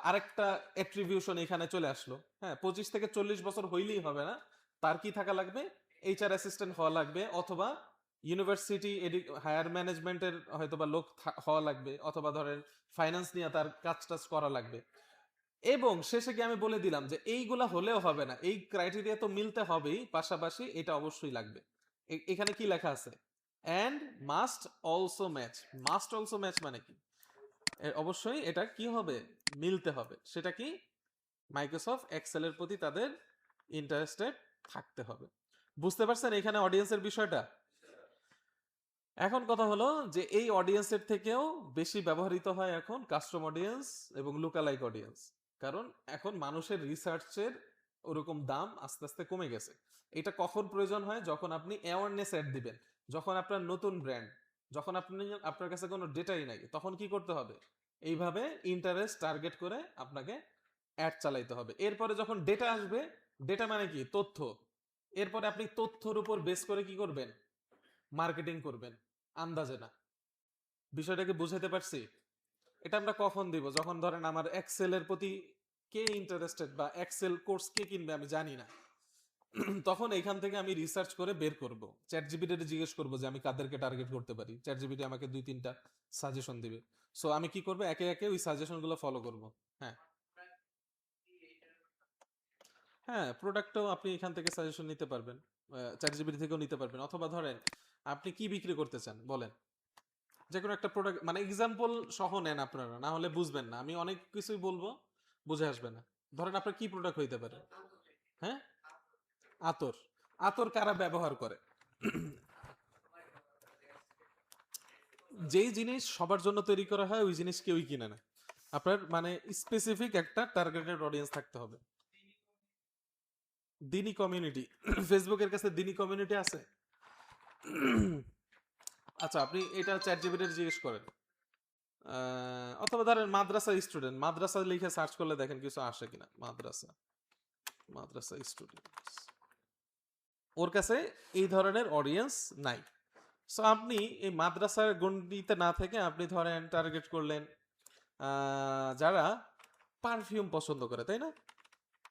আরেকটা অ্যাট্রিবিউশন এখানে চলে আসলো। হ্যাঁ, 25 থেকে 40 বছর হইলেই হবে না, তার কি থাকা লাগবে, এইচআর অ্যাসিস্ট্যান্ট হওয়া লাগবে, অথবা ইউনিভার্সিটি হায়ার ম্যানেজমেন্টের হয়তো বা লোক হওয়া লাগবে, অথবা ধরেন ফাইন্যান্স নিয়ে তার কাজ টাজ করা লাগবে। এবং শেষে কি আমি বলে দিলাম যে এইগুলা হলেও হবে না, এই ক্রাইটেরিয়া তো মিলতে হবেই, পাশাপাশি এটা অবশ্যই লাগবে। এখানে কি লেখা আছে, and must also match. Must also match মানে কি, অবশ্যই এটা কি হবে, মিলতে হবে। সেটা কি, মাইক্রোসফট এক্সেলের প্রতি তাদের ইন্টারেস্টেড থাকতে হবে। বুঝতে পারছেন এখানে অডিয়েন্সের বিষয়টা? এখন কথা হলো যে এই অডিয়েন্সের থেকেও বেশি ব্যবহৃত হয় এখন কাস্টম অডিয়েন্স এবং লুকালাইক অডিয়েন্স। কারণ এখন মানুষের রিসার্চের ওরকম দাম আস্তে আস্তে কমে গেছে। এটা কখন প্রয়োজন হয়, যখন আপনি অ্যাওয়ারনেস অ্যাড দিবেন, যখন আপনার নতুন ব্র্যান্ড, যখন আপনার কাছে কোনো ডেটাই নাই, তখন কি করতে হবে, এইভাবে ইন্টারেস্ট টার্গেট করে আপনাকে অ্যাড চালাইতে হবে। এরপরে যখন ডেটা আসবে, ডেটা মানে কি, তথ্য। এরপরে আপনি তথ্যর উপর বেস করে কি করবেন, মার্কেটিং করবেন, আন্দাজে না। বিষয়টাকে বুঝাতে পারছি? এটা আমরা কখন দিব, যখন ধরেন আমার এক্সেলের প্রতি কে ইন্টারেস্টেড, বা এক্সেল কোর্স কে কিনবে আমি জানি না। তখন এখান থেকে আমি রিসার্চ করে বের করব, চ্যাট জিপিটি জিজ্ঞেস করব যে আমি কাদেরকে টার্গেট করতে পারি। চ্যাট জিপিটি আমাকে 2-3টা সাজেশন দিবে। সো আমি কি করব, একে একে ওই সাজেশনগুলো ফলো করব। হ্যাঁ, হ্যাঁ, প্রোডাক্টও আপনি এখান থেকে সাজেশন নিতে পারবেন, চ্যাট জিপিটি থেকেও নিতে পারবেন। অথবা ধরেন আপনি কি বিক্রি করতে চান বলেন, যে কোনো একটা প্রোডাক্ট, মানে এক্সাম্পল সহ নেন আপনারা, না হলে বুঝবেন না। আমি অনেক কিছুই বলবো, বুঝে আসবে না। ধরেন আপনার কি প্রোডাক্ট হইতে পারে? হ্যাঁ, আতর। আতর কারা ব্যবহার করে? যেই জিনিস সবার জন্য তৈরি করা হয়, ওই জিনিস কেউই কিনে না। আপনার মানে স্পেসিফিক একটা টার্গেটেড অডিয়েন্স থাকতে হবে। দিনী কমিউনিটি, ফেসবুকের কাছে দিনী কমিউনিটি আছে? আচ্ছা, আপনি এটা চ্যাট জিপিটি জিজ্ঞেস করেন। অথবা ধরেন মাদ্রাসা স্টুডেন্ট, মাদ্রাসা লিখে সার্চ করলে দেখেন কিছু আসে কিনা। মাদ্রাসা, মাদ্রাসা স্টুডেন্ট, ওর কাছে এই ধরনের অডিয়েন্স নাই। সো আপনি এই মাদ্রাসার গণ্ডিতে না থেকে আপনি ধরেন টার্গেট করলেন যারা পারফিউম পছন্দ করে, তাই না?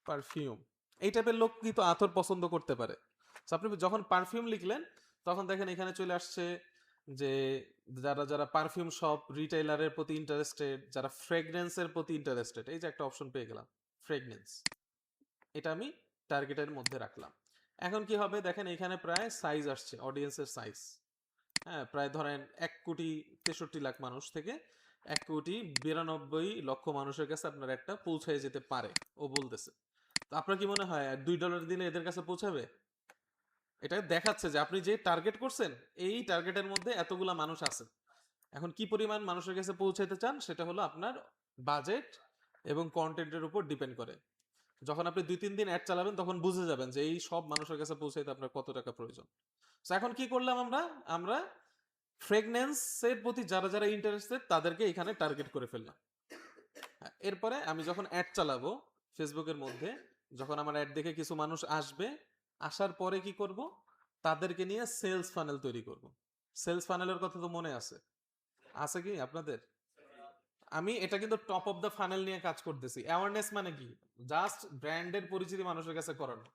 পারফিউম, এই টাইপের লোক কিন্তু আতর পছন্দ করতে পারে। সো আপনি যখন পারফিউম লিখলেন, তখন দেখেন এখানে চলে আসছে যে যারা যারা পারফিউম শপ রিটেইলারের প্রতি ইন্টারেস্টেড, যারা ফ্রেগনেন্সের প্রতি ইন্টারেস্টেড, এই যে একটা অপশন পেয়ে গেলাম, ফ্রেগনেন্স। এটা আমি টার্গেটের মধ্যে রাখলাম। এখন কি হবে দেখেন, এখানে প্রায় সাইজ আসছে, অডিয়েন্সের সাইজ। হ্যাঁ, প্রায় ধরেন 1,63,00,000 মানুষ থেকে 1,92,00,000 মানুষের কাছে আপনার একটা পৌঁছায় যেতে পারে, ও বলতেছে। তো আপনার কি মনে হয় $2 দিলে এদের কাছে পৌঁছাবে? এটা দেখাচ্ছে যে আপনি যে টার্গেট করছেন, এই টার্গেটের মধ্যে এতগুলা মানুষ আছে। এখন কি পরিমাণ মানুষের কাছে পৌঁছাইতে চান সেটা হলো আপনার বাজেট এবং কন্টেন্টের উপর ডিপেন্ড করে। যখন আপনি 2-3 দিন অ্যাড চালাবেন তখন বুঝে যাবেন যে এই সব মানুষের কাছে পৌঁছাইতে আপনার কত টাকা প্রয়োজন। তো এখন কি করলাম আমরা ফ্রেগনেন্সের প্রতি যারা যারা ইন্টারেস্টেড তাদেরকে এখানে টার্গেট করে ফেললাম। এরপরে আমি যখন অ্যাড চালাবো ফেসবুকের মধ্যে, যখন আমার অ্যাড দেখে কিছু মানুষ আসবে, আসার পরে কি করব, তাদেরকে নিয়ে সেলস ফানেল তৈরি করব। সেলস ফানেলের কথা তো মনে আছে কি আপনাদের? আমি এটা কিন্তু টপ অফ দ্য ফানেল নিয়ে কাজ করতেছি। অ্যাওয়ারনেস মানে কি, জাস্ট ব্র্যান্ডের পরিচিতি মানুষের কাছে করানো।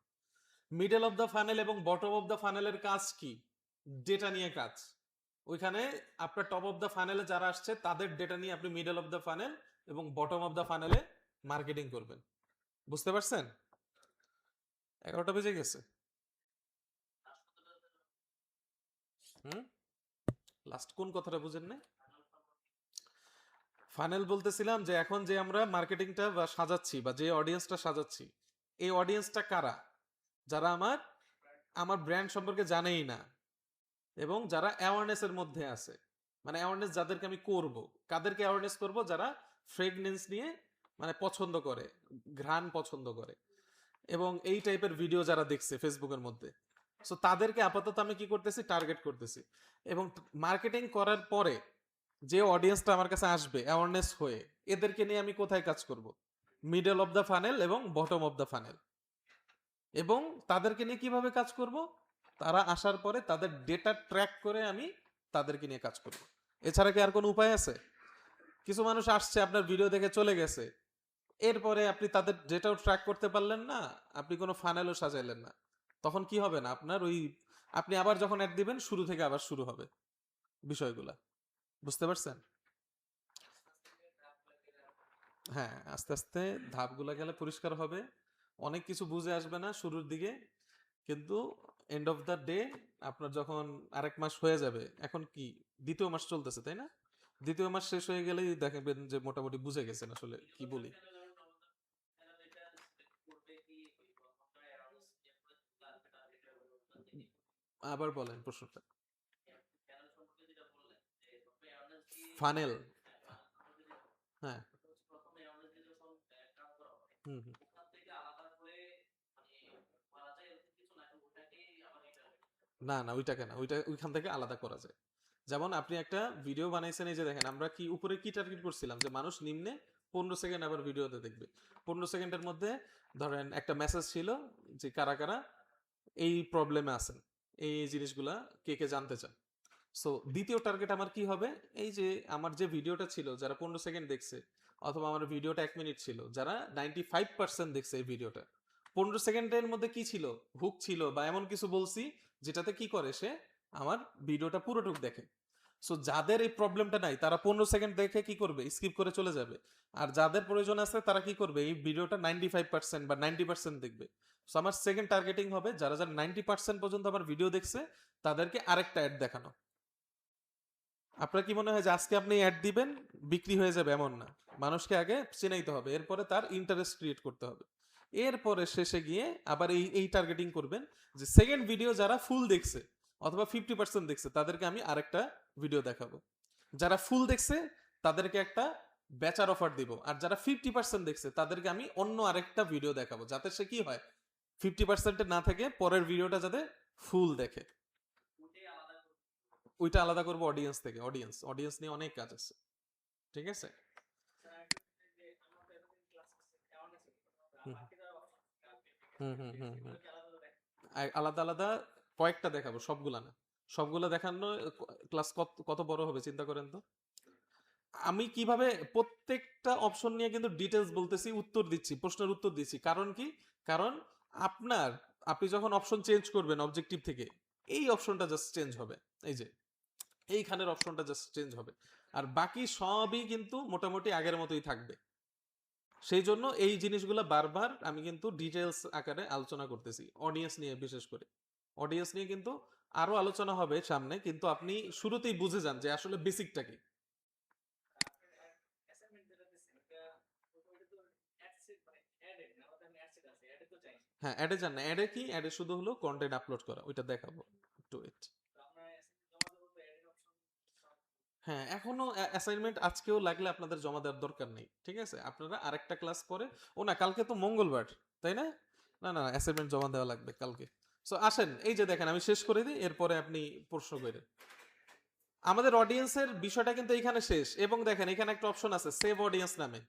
মিডল অফ দ্য ফানেল এবং বটম অফ দ্য ফানেলের কাজ কি, ডেটা নিয়ে কাজ। ওইখানে আপনার টপ অফ দ্য ফানেলে যারা আসছে তাদের ডেটা নিয়ে আপনি মিডল অফ দ্য ফানেল এবং বটম অফ দ্য ফানেলে মার্কেটিং করবেন। বুঝতে পারছেন? 11টা বেজে গেছে। লাস্ট কোন কথাটা বুঝেন না? ফানেল বলতেছিলাম যে এখন যে আমরা মার্কেটিংটা বা সাজাচ্ছি বা যে অডিয়েন্সটা সাজাচ্ছি, এই অডিয়েন্সটা কারা? যারা আমার ব্র্যান্ড সম্পর্কে জানেই না এবং যারা অ্যাওয়ারনেসের মধ্যে আছে। মানে অ্যাওয়ারনেস যাদেরকে আমি করব, কাদেরকে অ্যাওয়ারনেস করব? যারা ফ্রেগনেন্স নিয়ে মানে পছন্দ করে, ঘ্রাণ পছন্দ করে এবং এই টাইপের ভিডিও যারা দেখছে ফেসবুকের মধ্যে। সো তাদেরকে আপাতত আমি কি করতেছি, টার্গেট করতেছি। এবং মার্কেটিং করার পরে যে অডিয়েন্সটা আমার কাছে আসবে অ্যাওয়ারনেস হয়ে, এদেরকে নিয়ে আমি কোথায় কাজ করব? মিডল অফ দ্য ফানেল এবং বটম অফ দ্য ফানেল। এবং তাদেরকে নিয়ে কিভাবে কাজ করব? তারা আসার পরে তাদের ডেটা ট্র্যাক করে আমি তাদেরকে নিয়ে কাজ করব। এছাড়া কি আর কোনো উপায় আছে? কিছু মানুষ আসছে আপনার ভিডিও দেখে চলে গেছে, এরপরে আপনি তাদের ডেটাও ট্র্যাক করতে পারলেন না, আপনি কোনো ফানেলও সাজাইলেন না। তখন কি হবে না আপনার ওই, আপনি আবার যখন অ্যাড দিবেন শুরু থেকে আবার শুরু হবে বিষয়গুলা। বুঝতে পারছেন? হ্যাঁ, আস্তে আস্তে ধাপগুলা গেলে পরিষ্কার হবে। অনেক কিছু বুঝে আসবে না শুরুর দিকে, কিন্তু এন্ড অফ দ্য ডে আপনার যখন আরেক মাস হয়ে যাবে, এখন কি দ্বিতীয় মাস চলতেছে তাই না? দ্বিতীয় মাস শেষ হয়ে গেলেই দেখবেন যে মোটামুটি বুঝে গেছেন আসলে কি বলি। আবার বলেন প্রশ্নটা। ফানেল। হ্যাঁ। হুম হুম। না না, ওইটাকে না, ওইখান থেকে আলাদা করা যায়। যেমন আপনি একটা ভিডিও বানাইছেন, এই যে দেখেন আমরা কি উপরে কি টার্গেট করছিলাম, যে মানুষ নিম্নে 15 সেকেন্ড আবার ভিডিওতে দেখবে। 15 সেকেন্ডের মধ্যে ধরেন একটা মেসেজ ছিল যে কারা কারা এই প্রবলেমে আছেন, এই জিনিসগুলা কে কে জানতে চান। সো দ্বিতীয় টার্গেট আমার কি হবে? এই যে আমার যে ভিডিওটা ছিল যারা 15 সেকেন্ড দেখছে, অথবা আমার ভিডিওটা 1 মিনিট ছিল, যারা 95% দেখছে এই ভিডিওটা, 15 সেকেন্ডের মধ্যে কি ছিল, হুক ছিল বা এমন কিছু বলছি যেটাতে কি করে সে আমার ভিডিওটা পুরোটুক দেখে। সো যাদের এই প্রবলেমটা নাই তারা 15 সেকেন্ড দেখে কি করবে, স্কিপ করে চলে যাবে। আর যাদের প্রয়োজন আছে তারা কি করবে, এই ভিডিওটা 95% বা 90% দেখবে। সো আমার সেকেন্ড টার্গেটিং হবে যারা যারা 90% পর্যন্ত আমার ভিডিও দেখছে তাদেরকে আরেকটা অ্যাড দেখানো। আপনার কি মনে হয় যে আজকে আপনি অ্যাড দিবেন বিক্রি হয়ে যাবে? এমন না। মানুষকে আগে চিনাইতে হবে, এরপরে তার ইন্টারেস্ট ক্রিয়েট করতে হবে। এরপরে শেষে গিয়ে আবার এই টার্গেটিং করবেন যে সেকেন্ড ভিডিও যারা ফুল দেখছে অথবা 50% দেখছে তাদেরকে আমি আরেকটা ভিডিও দেখাবো। যারা ফুল দেখছে তাদেরকে একটা বেচার অফার দিব, আর যারা 50% দেখছে তাদেরকে আমি অন্য আরেকটা ভিডিও দেখাবো, যাতে সে কি হয় 50%-এ না থেকে পরের ভিডিওটা যাতে ফুল দেখে। ওইটা আলাদা করবো অডিয়েন্স থেকে। অডিয়েন্স নিয়ে অনেক কাজ আছে। ঠিক আছে। হুম হুম হুম হুম হুম। আলাদা আলাদা কয়েকটা দেখাবো, সবগুলা না। সবগুলা দেখানো ক্লাস কত কত বড় হবে চিন্তা করেন তো। আমি কিভাবে প্রত্যেকটা অপশন নিয়ে কিন্তু ডিটেলস বলতেছি, উত্তর দিচ্ছি, প্রশ্নের উত্তর দিচ্ছি। কারণ কি? কারণ আপনার, আপনি যখন অপশন চেঞ্জ করবেন অবজেক্টিভ থেকে, এই অপশনটা জাস্ট চেঞ্জ হবে। এই যে এইখানের অপশনটা জাস্ট চেঞ্জ হবে, আর বাকি সবই কিন্তু মোটামুটি আগের মতোই থাকবে। সেই জন্য এই জিনিসগুলো বারবার আমি কিন্তু ডিটেলস আকারে আলোচনা করতেছি, অডিয়েন্স নিয়ে বিশেষ করে। অডিয়েন্স নিয়ে কিন্তু আরো আলোচনা হবে সামনে, কিন্তু আপনি শুরুতেই বুঝে যান যে আসলে বেসিকটা কি। হ্যাঁ, অ্যাডে যান না। অ্যাডে কি, অ্যাডে শুধু হলো কন্টেন্ট আপলোড করা, ওইটা দেখাবো একটু ওয়েট। হ্যাঁ, এখনো অ্যাসাইনমেন্ট আজকেও লাগলে আপনাদের জমা দেওয়ার দরকার নেই, ঠিক আছে? আপনারা আরেকটা ক্লাস পরে, ও না কালকে তো মঙ্গলবার, তাই না? না না, অ্যাসাইনমেন্ট জমা দেওয়া লাগবে কালকে। সো আসেন, এই যে দেখেন আমি শেষ করে দিই, এরপরে আপনি প্রশ্ন করেন। আমাদের অডিয়েন্সের বিষয়টা কিন্তু এখানে শেষ, এবং দেখেন এখানে একটা অপশন আছে সেভ অডিয়েন্স নামে।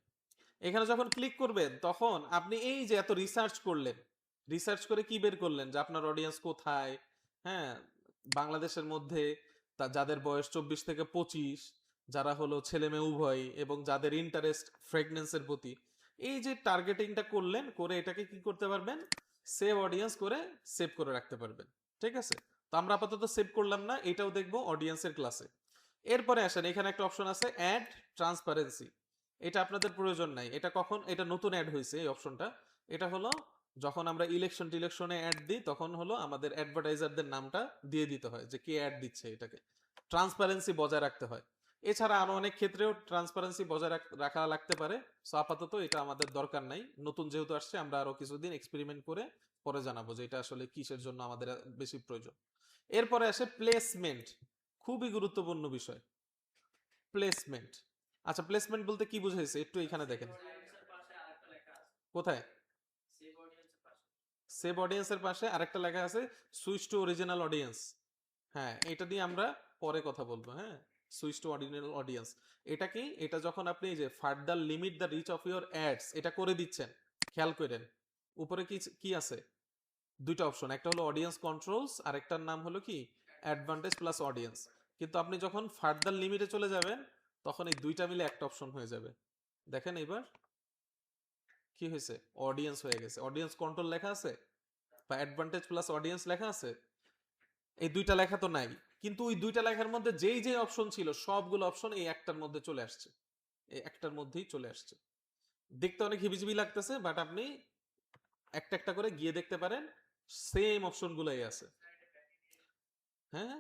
এখানে যখন ক্লিক করবেন তখন আপনি এই যে এত রিসার্চ করলেন, রিসার্চ করে কি বের করলেন যে আপনার অডিয়েন্স কোথায়, হ্যাঁ, বাংলাদেশের মধ্যে যাদের বয়স 24 থেকে 25, যারা হলো ছেলে মেয়ে উভয়, এবং যাদের ইন্টারেস্ট ফ্রেগনেন্সের প্রতি, এই যে টার্গেটিংটা করলেন, করে এটাকে কি করতে পারবেন, সেভ অডিয়েন্স করে সেভ করে রাখতে পারবেন, ঠিক আছে? তো আমরা আপাতত সেভ করলাম না, এটাও দেখবো অডিয়েন্সের ক্লাসে। এরপরে আসেন, এখানে একটা অপশন আছে অ্যাড ট্রান্সপারেন্সি। এটা আপনাদের প্রয়োজন নাই, এটা কখন, এটা নতুন অ্যাড হয়েছে এই অপশনটা। এটা হলো যখন আমরা টিলেকশনে অ্যাড দিই, তখন হলো আমাদের অ্যাডভার্টাইজারদের নামটা দিয়ে দিতে হয় যে কে অ্যাড দিচ্ছে, এটাকে ট্রান্সপারেন্সি বজায় রাখতে হয়। এছাড়া আরো অনেক ক্ষেত্রেও ট্রান্সপারেন্সি বজায় রাখা লাগতে পারে। সো আপাতত এটা আমাদের দরকার নাই, নতুন যেহেতু আসছে আমরা আরো কিছুদিন এক্সপেরিমেন্ট করে পরে জানাবো যে এটা আসলে কিসের জন্য আমাদের বেশি প্রয়োজন। এরপরে আসে প্লেসমেন্ট, খুবই গুরুত্বপূর্ণ বিষয় প্লেসমেন্ট। আচ্ছা, প্লেসমেন্ট বলতে কি বুঝাইছে একটু এখানে দেখেন। কোথায়? সেভ অডিয়েন্সের পাশে আরেকটা লেখা আছে সুইচ টু অরিজিনাল অডিয়েন্স। হ্যাঁ, এটা দিয়ে আমরা পরে কথা বলবো। হ্যাঁ, সুইচ টু অরিজিনাল অডিয়েন্স, এটা কি, এটা যখন আপনি এই যে further limit the reach of your ads এটা করে দিচ্ছেন, খেয়াল করেন উপরে কি কি আছে, দুইটা অপশন, একটা হলো অডিয়েন্স কন্ট্রোলস, আরেকটার নাম হলো কি অ্যাডভান্টেজ প্লাস অডিয়েন্স। কিন্তু আপনি যখন ফার্দার লিমিটে চলে যাবেন তখন এই দুইটা মিলে একটা অপশন হয়ে যাবে। দেখেন এবার কি হয়েছে, অডিয়েন্স হয়ে গেছে, অডিয়েন্স কন্ট্রোল লেখা আছে বা অ্যাডভান্টেজ প্লাস অডিয়েন্স লেখা আছে। এই দুইটা লেখা তো নাই, কিন্তু ওই দুইটা লেখার মধ্যে যেই যে অপশন ছিল সবগুলো অপশন এই একটার মধ্যে চলে আসছে, এই একটার মধ্যেই চলে আসছে। দেখতে অনেক হিবিজিবি লাগতেছে, বাট আপনি একটা একটা করে গিয়ে দেখতে পারেন, সেম অপশনগুলোই আছে। হ্যাঁ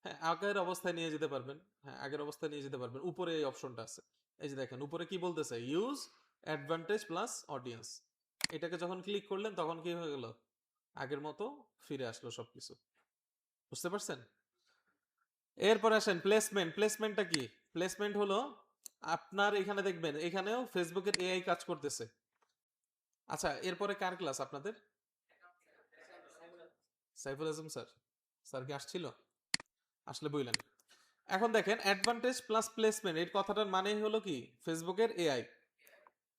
হ্যাঁ, আগের অবস্থায় নিয়ে যেতে পারবেন। হ্যাঁ, আগের অবস্থায় নিয়ে যেতে পারবেন, উপরে এই অপশনটা আছে। এই যে দেখেন উপরে কি বলতেছে, ইউজ অ্যাডভান্টেজ প্লাস অডিয়েন্স। এটাকে যখন ক্লিক করলেন তখন কি হয়ে গেল, আগের মতো ফিরে আসলো সবকিছু। বুঝতে পারছেন? এরপরে আসেন প্লেসমেন্ট। প্লেসমেন্টটা কি? প্লেসমেন্ট হলো আপনার এখানে দেখবেন, এখানেও ফেসবুকের এআই কাজ করতেছে। আচ্ছা, এরপরে কার ক্লাস আপনাদের? সাইফুল আজম স্যার। স্যার কি আসছিল? আসলে বললেন। এখন দেখেন অ্যাডভান্টেজ প্লাস প্লেসমেন্ট এর কথাটার মানে হলো কি, ফেসবুকের এআই।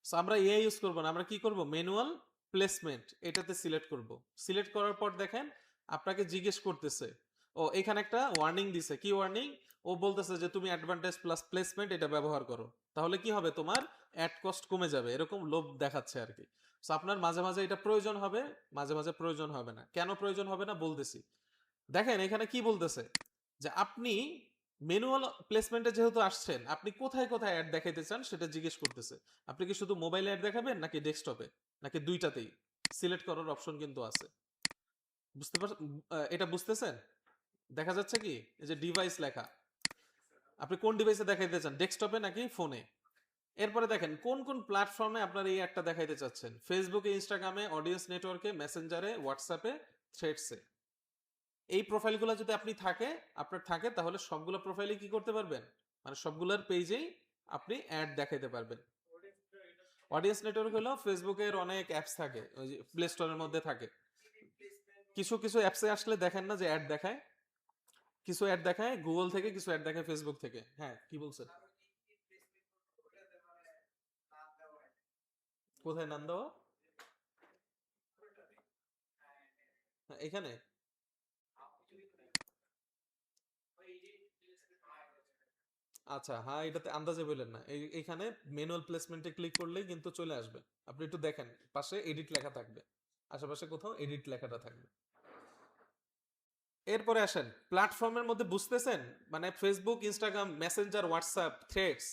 সো আমরা এআই ইউজ করবো না, আমরা কি করব, ম্যানুয়াল প্লেসমেন্ট এটাতে সিলেক্ট করব। সিলেক্ট করার পর দেখেন আপনাকে জিজ্ঞেস করতেছে, ও এখানে একটা ওয়ার্নিং দিছে, কি ওয়ার্নিং, ও বলতেছে যে তুমি অ্যাডভান্টেজ প্লাস প্লেসমেন্ট এটা ব্যবহার করো, তাহলে কি হবে, তোমার অ্যাড কস্ট কমে যাবে, এরকম লোভ দেখাচ্ছে আর কি। সো আপনার মাঝে মাঝে এটা প্রয়োজন হবে, মাঝে মাঝে প্রয়োজন হবে না। কেন প্রয়োজন হবে না বলতেছি। দেখেন এখানে কি বলতেছে, যে আপনি ম্যানুয়াল প্লেসমেন্টে যেহেতু আসছেন, আপনি কোথায় কোথায় অ্যাড দেখাইতে চান সেটা জিজ্ঞেস করতেছে। আপনি কি শুধু মোবাইলে অ্যাড দেখাবেন নাকি ডেস্কটপে, নাকি দুইটাতেই, সিলেক্ট করার অপশন কিন্তু আছে। বুঝতে পারছেন? এটা বুঝতেছেন? দেখা যাচ্ছে কি, এই যে ডিভাইস লেখা, আপনি কোন ডিভাইসে দেখাইতে চান, ডেস্কটপে নাকি ফোনে। এরপরে দেখেন কোন কোন প্ল্যাটফর্মে আপনার এই অ্যাডটা দেখাইতে চাচ্ছেন, ফেসবুকে, ইনস্টাগ্রামে, অডিয়েন্স নেটওয়ার্কে, মেসেঞ্জারে, হোয়াটসঅ্যাপে, থ্রেডসে। এই প্রোফাইলগুলো যদি আপনি আপনার থাকে, তাহলে সবগুলো প্রোফাইলে কি করতে পারবেন, মানে সবগুলোর পেজেই আপনি অ্যাড দেখাইতে পারবেন। অডিয়েন্স নেটওয়ার্ক হলো ফেসবুকের অনেক অ্যাপস থাকে, ওই যে প্লে স্টোরের মধ্যে থাকে। কিছু কিছু অ্যাপসে আসলে দেখেন না যে অ্যাড দেখায়, কিছু অ্যাড দেখায় গুগল থেকে, কিছু অ্যাড দেখায় ফেসবুক থেকে। হ্যাঁ, কি বলছেন? কোথায় নাম দেওয়া? হ্যাঁ, এখানে। আচ্ছা, হ্যাঁ, এটাতে আন্দাজে বললেন না, এইখানে ম্যানুয়াল প্লেসমেন্টে ক্লিক করলেই কিন্তু চলে আসবে। আপনি একটু দেখেন পাশে এডিট লেখা থাকবে, আশেপাশে কোথাও এডিট লেখাটা থাকবে। এরপরে আসেন প্ল্যাটফর্মের মধ্যে, বুঝতেছেন, মানে Facebook, Instagram, Messenger, WhatsApp, threads,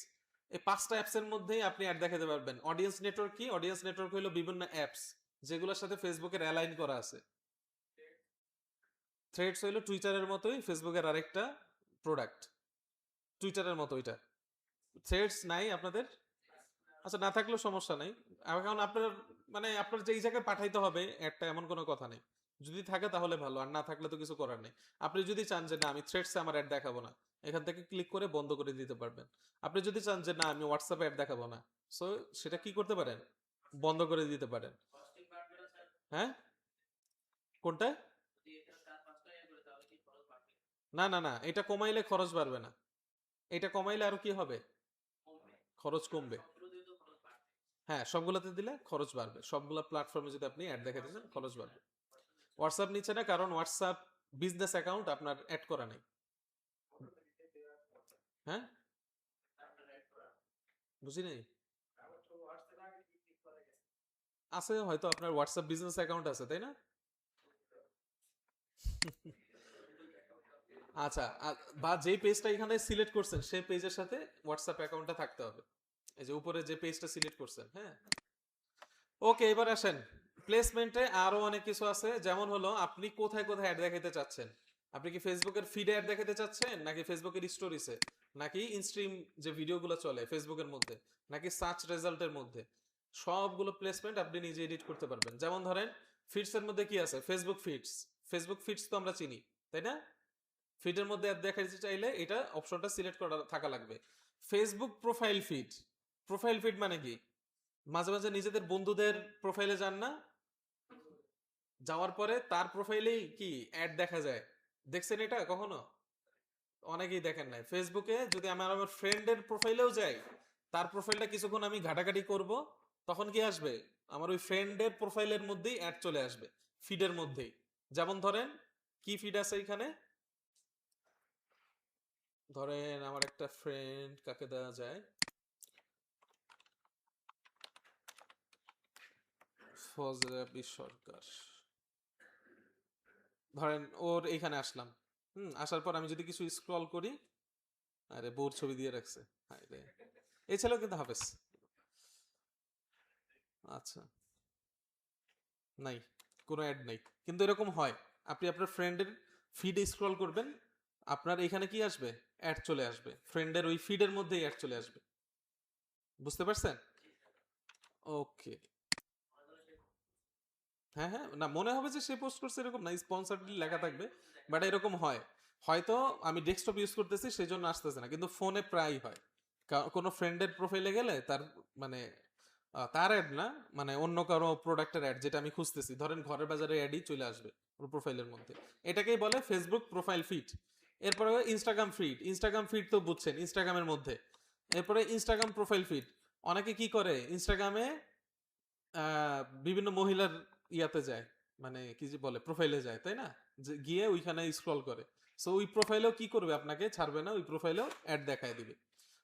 এই পাঁচটা অ্যাপসের মধ্যেই আপনি অ্যাড দেখাতে পারবেন। অডিয়েন্স নেটওয়ার্ক কি, অডিয়েন্স নেটওয়ার্ক হলো বিভিন্ন অ্যাপস যেগুলোর সাথে ফেসবুকের অ্যালাইন করা আছে। থ্রেডস হলো টুইটারের মতোই ফেসবুকের আরেকটা প্রোডাক্ট, টুইটারের মতো এটা। থ্রেডস নাই আপনাদের? আচ্ছা, না থাকলেও সমস্যা নাই। এখন আপনার, মানে আপনার যেই জায়গায় পাঠাইতে হবে একটা, এমন কোনো কথা নেই। যদি থাকে তাহলে ভালো, আর না থাকলে তো কিছু করার নেই। আপনি যদি চান যে না আমি থ্রেডসে আমার অ্যাড দেখাবো না, এখান থেকে ক্লিক করে বন্ধ করে দিতে পারবেন। আপনি যদি চান যে না আমি হোয়াটসঅ্যাপে অ্যাড দেখাবো না, সো সেটা কি করতে পারেন, বন্ধ করে দিতে পারেন। হ্যাঁ, কোনটা? না না না, এটা কমাইলে খরচ বাড়বে না, এটা কমাইলে আরো কি হবে, খরচ কমবে। হ্যাঁ, সবগুলোতে দিলে খরচ বাড়বে, সবগুলো প্ল্যাটফর্মে যদি আপনি অ্যাড দেখাতে চান খরচ বাড়বে। হোয়াটসঅ্যাপ নিচ্ছে না কারণ হোয়াটসঅ্যাপ বিজনেস অ্যাকাউন্ট আপনার অ্যাড করা নেই। হ্যাঁ, বুঝি নাই। আছে হয়তো, আপনার হোয়াটসঅ্যাপ বিজনেস অ্যাকাউন্ট আছে তাই না? আচ্ছা, বা যেই পেজটা এখানে সিলেক্ট করছেন সেই পেজের সাথে হোয়াটসঅ্যাপ অ্যাকাউন্টটা থাকতে হবে, এই যে উপরে যে পেজটা সিলেক্ট করছেন। হ্যাঁ, ওকে, এবার আসেন প্লেসমেন্টে। আরো অনেক কিছু আছে, যেমন হলো আপনি কোথায় কোথায় অ্যাড দেখাতে চাচ্ছেন। আপনি কি ফেসবুকের ফিডে অ্যাড দেখাতে চাচ্ছেন, নাকি ফেসবুকের স্টোরিজে, নাকি ইনস্ট্রিম যে ভিডিওগুলো চলে ফেসবুকের মধ্যে, নাকি সার্চ রেজাল্টের মধ্যে, সবগুলো প্লেসমেন্ট আপনি নিজে এডিট করতে পারবেন। যেমন ধরেন ফিডস এর মধ্যে কি আছে, ফেসবুক ফিডস। ফেসবুক ফিডস তো আমরা চিনি, তাই না? ফিডের মধ্যে অ্যাড দেখাতে চাইলে এটা অপশনটা সিলেক্ট করা থাকা লাগবে। Facebook profile feed. Profile feed মানে কি, মাঝে মাঝে নিজেদের বন্ধুদের প্রোফাইলে যান না, যাওয়ার পরে তার প্রোফাইলেই কি অ্যাড দেখা যায়, দেখছেন এটা কখনো? অনেকেই দেখেন নাই। ফেসবুকে যদি আমি আমার ফ্রেন্ডের প্রোফাইলেও যাই, তার প্রোফাইলটা কিছুক্ষণ আমি ঘাটাঘাটি করব, তখন কি আসবে, আমার ওই ফ্রেন্ডের প্রোফাইলের মধ্যেই অ্যাড চলে আসবে, ফিডের মধ্যেই। যেমন ধরেন কি ফিড আছে এখানে, ধরেন আমার একটা ফ্রেন্ড, কাকে দেওয়া যায়, ফজরাবি সরকার, ধরেন ওর এইখানে আসলাম। আসার পর আমি যদি কিছু স্ক্রল করি, আরে বউর ছবি দিয়ে রাখছে, হায় রে। এই ছেলেও কিন্তু হাফেজ। আচ্ছা, নাই, কোনো অ্যাড নাই, কিন্তু এরকম হয়। আপনি আপনার ফ্রেন্ডের ফিডে স্ক্রল করবেন, আপনার এখানে কি আসবে, অ্যাড চলে আসবে, ফ্রেন্ডের ওই ফিডের মধ্যেই অ্যাড চলে আসবে। বুঝতে পারছেন? ওকে। হ্যাঁ হ্যাঁ, না মনে হবে যে সে পোস্ট করছে এরকম না, স্পন্সরড লেখা থাকবে, বাট এরকম হয়। হয়তো আমি ডেস্কটপ ইউজ করতেছি সেই জন্য আসতেছে না, কিন্তু ফোনে প্রায় হয়। কোনো ফ্রেন্ডের প্রোফাইলে গেলে তার মানে তার অ্যাড না, মানে অন্য কারো প্রোডাক্টের অ্যাড যেটা আমি খুঁজতেছি, ধরেন ঘরের বাজারে অ্যাডই চলে আসবে ওর প্রোফাইলের মধ্যে। এটাকেই বলে ফেসবুক প্রোফাইল ফিড। এরপরে ইনস্টাগ্রাম ফিড। ইনস্টাগ্রাম ফিড তো বুঝছেন, ইনস্টাগ্রামের মধ্যে। এরপরে ইনস্টাগ্রাম প্রোফাইল ফিড। অনেকে কি করে ইনস্টাগ্রামে বিভিন্ন মহিলার ইয়াতে যায়, মানে কি যে বলে প্রোফাইলে যায় তাই না, যে গিয়ে ওইখানে স্ক্রল করে। সো ওই প্রোফাইলেও কি করবে, আপনাকে ছাড়বে না, ওই প্রোফাইলেও অ্যাড দেখায় দিবে।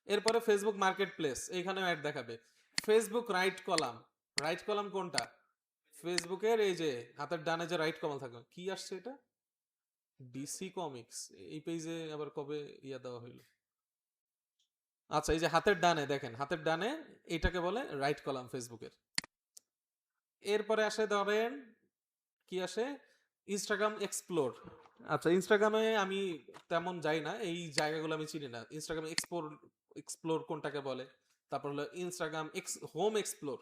এরপরে ফেসবুক মার্কেট প্লেস, এইখানেও অ্যাড দেখাবে। Facebook right column. Right column কোনটা, ফেসবুকের এই যে হাতের ডানে যে রাইট কলাম থাকবে, কি আসছে এটা, ডিসি কমিক্স। এই পেজে আবার কবে ইয়া দেওয়া হইলো। আচ্ছা, এই যে হাতের ডানে দেখেন, হাতের ডানে এটাকে বলে রাইট কলাম ফেসবুকের। এরপরে আসে ধরেন কি আসে, ইনস্টাগ্রাম এক্সপ্লোর। আচ্ছা, ইনস্টাগ্রামে আমি তেমন যাই না, এই জায়গাগুলো আমি চিনি না। ইনস্টাগ্রাম এক্সপ্লোর, এক্সপ্লোর কোনটাকে বলে। তারপর হলো Instagram home explore.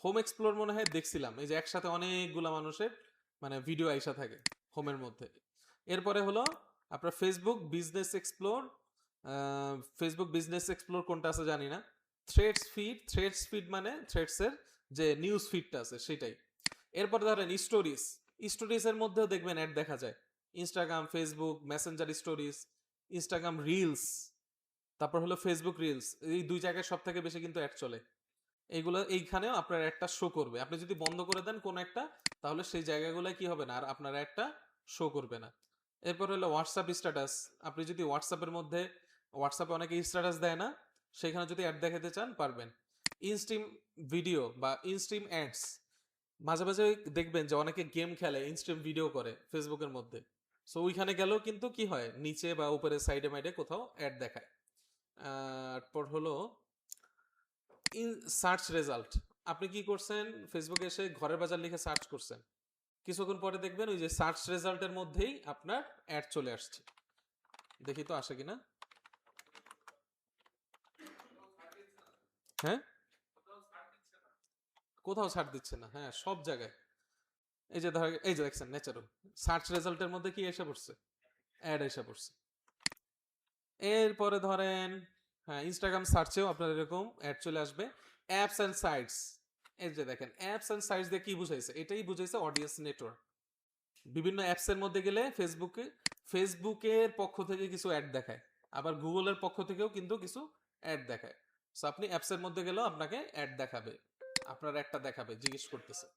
Home explore মনে হয় দেখছিলাম, এই যে একসাথে অনেকগুলা মানুষের মানে ভিডিও আইসা থাকে হোমের মধ্যে। এরপরে হলো আপনার Facebook business explore. Facebook business explore কোনটা আছে জানি না। Threads feed. থ্রেডস ফিড মানে থ্রেডসের যে নিউজ ফিডটা আছে সেটাই। এরপর ধরেন স্টোরিজ। স্টোরিজের মধ্যেও দেখবেন অ্যাড দেখা যায়। Instagram, Facebook Messenger stories, Instagram reels, তারপর হলো ফেসবুক রিলস। এই দুই জায়গায় সব থেকে বেশি কিন্তু অ্যাড চলে। এইগুলো এইখানেও আপনার একটা শো করবে। আপনি যদি বন্ধ করে দেন কোন একটা, তাহলে সেই জায়গাগুলোয় কি হবে না, আর আপনার একটা শো করবে না। এরপর হলো হোয়াটসঅ্যাপ স্ট্যাটাস। আপনি যদি হোয়াটসঅ্যাপের মধ্যে, হোয়াটসঅ্যাপে অনেকে স্ট্যাটাস দেয় না, সেখানে যদি অ্যাড দেখাতে চান পারবেন। ইনস্ট্রিম ভিডিও বা ইনস্ট্রিম অ্যাডস। মাঝে মাঝে দেখবেন যে অনেকে গেম খেলে, ইনস্ট্রিম ভিডিও করে ফেসবুকের মধ্যে। সো ওইখানে গেলেও কিন্তু কি হয়, নিচে বা উপরে সাইডে মাইডে কোথাও অ্যাড দেখায়। তারপর হলো ইন সার্চ রেজাল্ট। আপনি কি করছেন, ফেসবুকে এসে ঘরের বাজার লিখে সার্চ করছেন, কিছুক্ষণ পরে দেখবেন ওই যে সার্চ রেজাল্টের মধ্যেই আপনার অ্যাড চলে আসছে। দেখি তো আসে কিনা। হ্যাঁ, কোথাও ছাড় দিচ্ছে না, হ্যাঁ সব জায়গায়। এই যে ধরেন, এই যে দেখছেন ন্যাচারাল সার্চ রেজাল্টের মধ্যে কি এসে পড়ছে, অ্যাড এসে পড়ছে। এরপরে ধরেন হ্যাঁ ইনস্টাগ্রাম সার্চেও আপনার এরকম অ্যাড চলে আসবে। অ্যাপস অ্যান্ড সাইটস, এই যে দেখেন অ্যাপস অ্যান্ড সাইটস দিয়ে কি বুঝাইছে, এটাই বুঝাইছে অডিয়েন্স নেটওয়ার্ক। বিভিন্ন অ্যাপসের মধ্যে গেলে ফেসবুকের পক্ষ থেকে কিছু অ্যাড দেখায়, আবার গুগলের পক্ষ থেকেও কিন্তু কিছু অ্যাড দেখায়। সো আপনি অ্যাপসের মধ্যে গেলেও আপনাকে অ্যাড দেখাবে, আপনার একটা দেখাবে, জিজ্ঞেস করতেছে।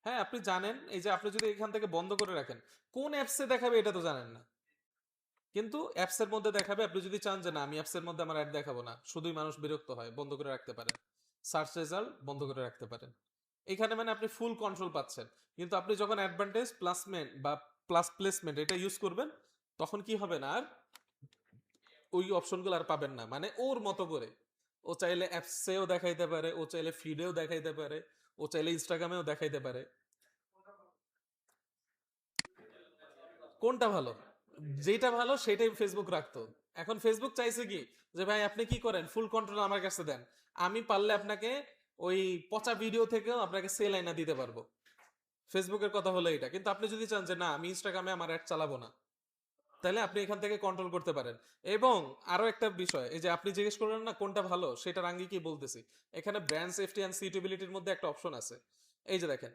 হ্যাঁ আপনি জানেন, এই যে আপনি যদি এখান থেকে বন্ধ করে রাখেন কোন অ্যাপসে দেখাবে এটা তো জানেন না, কিন্তু অ্যাপসের মধ্যে দেখাবে। আপনি যদি চান যে না আমি অ্যাপসের মধ্যে আমার অ্যাড দেখাবো না, শুধুই মানুষ বিরক্ত হয়, বন্ধ করে রাখতে পারেন, সার্চ রেজাল্ট বন্ধ করে রাখতে পারেন। এখানে মানে আপনি ফুল কন্ট্রোল পাচ্ছেন। কিন্তু আপনি যখন অ্যাডভান্টেজ প্লাসমেন্ট বা প্লাস প্লেসমেন্ট এটা ইউজ করবেন, তখন কি হবে না আর ওই অপশনগুলো আর পাবেন না, মানে ওর মতো করে। ও চাইলে অ্যাপসেও দেখাইতে পারে, ও চাইলে ফিডেও দেখাইতে পারে, ও চাইলে ইনস্টাগ্রামেও দেখাইতে পারে। কোনটা ভালো? যেটা ভালো সেটাই ফেসবুক রাখতো। এখন ফেসবুক চাইছে কি যে ভাই আপনি কি করেন, ফুল কন্ট্রোল আমার কাছে দেন, আমি পারলে আপনাকে ওই পচা ভিডিও থেকেও আপনাকে সেল আইনা দিতে পারবো। ফেসবুকের কথা হলো এটা। কিন্তু আপনি যদি চান যে না আমি ইনস্টাগ্রামে আমার অ্যাড চালাবো না, তাহলে আপনি এখান থেকে কন্ট্রোল করতে পারেন। এবং আরো একটা বিষয়, এই যে আপনি জিজ্ঞেস করলেন না কোনটা ভালো, সেটার আঙ্গি কি বলতেছি। এখানে ব্র্যান্ড সেফটি এন্ড সুইটেবিলিটির মধ্যে একটা অপশন আছে, এই যে দেখেন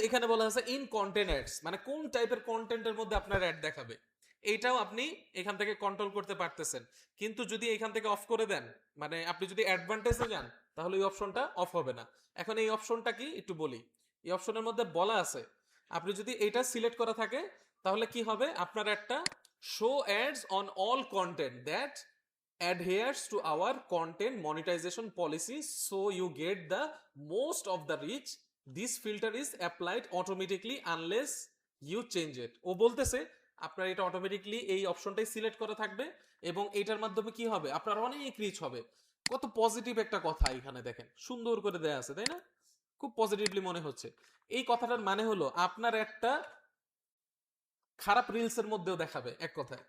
এখানে বলা আছে ইন কন্টেন্ট অ্যাডস, মানে কোন টাইপের কন্টেন্টের মধ্যে আপনার অ্যাড দেখাবে, এইটাও আপনি এখান থেকে কন্ট্রোল করতে পারতেছেন। কিন্তু যদি এখান থেকে অফ করে দেন, মানে আপনি যদি অ্যাডভান্টেজে যান, তাহলে এই অপশনটা অফ হবে না। এখন এই অপশনটা কি একটু বলি। এই অপশনের মধ্যে বলা আছে আপনি যদি এটা সিলেক্ট করা থাকে, তাহলে কি হবে, আপনার একটা show ads on all content that adheres to our content monetization policy so you get the most of the reach. This filter is applied automatically unless you change it. ও বলতেছে আপনার এটা অটোমেটিকলি এই অপশনটাই সিলেক্ট করা থাকবে, এবং এটার মাধ্যমে কি হবে, আপনার অনেক রিচ হবে। কত পজিটিভ একটা কথা এখানে দেখেন, সুন্দর করে দেয়া আছে তাই না, খুব পজিটিভলি মনে হচ্ছে। এই কথাটার মানে হলো আপনার একটা খারাপ রিলসের মধ্যেও দেখাবে, এক কথায়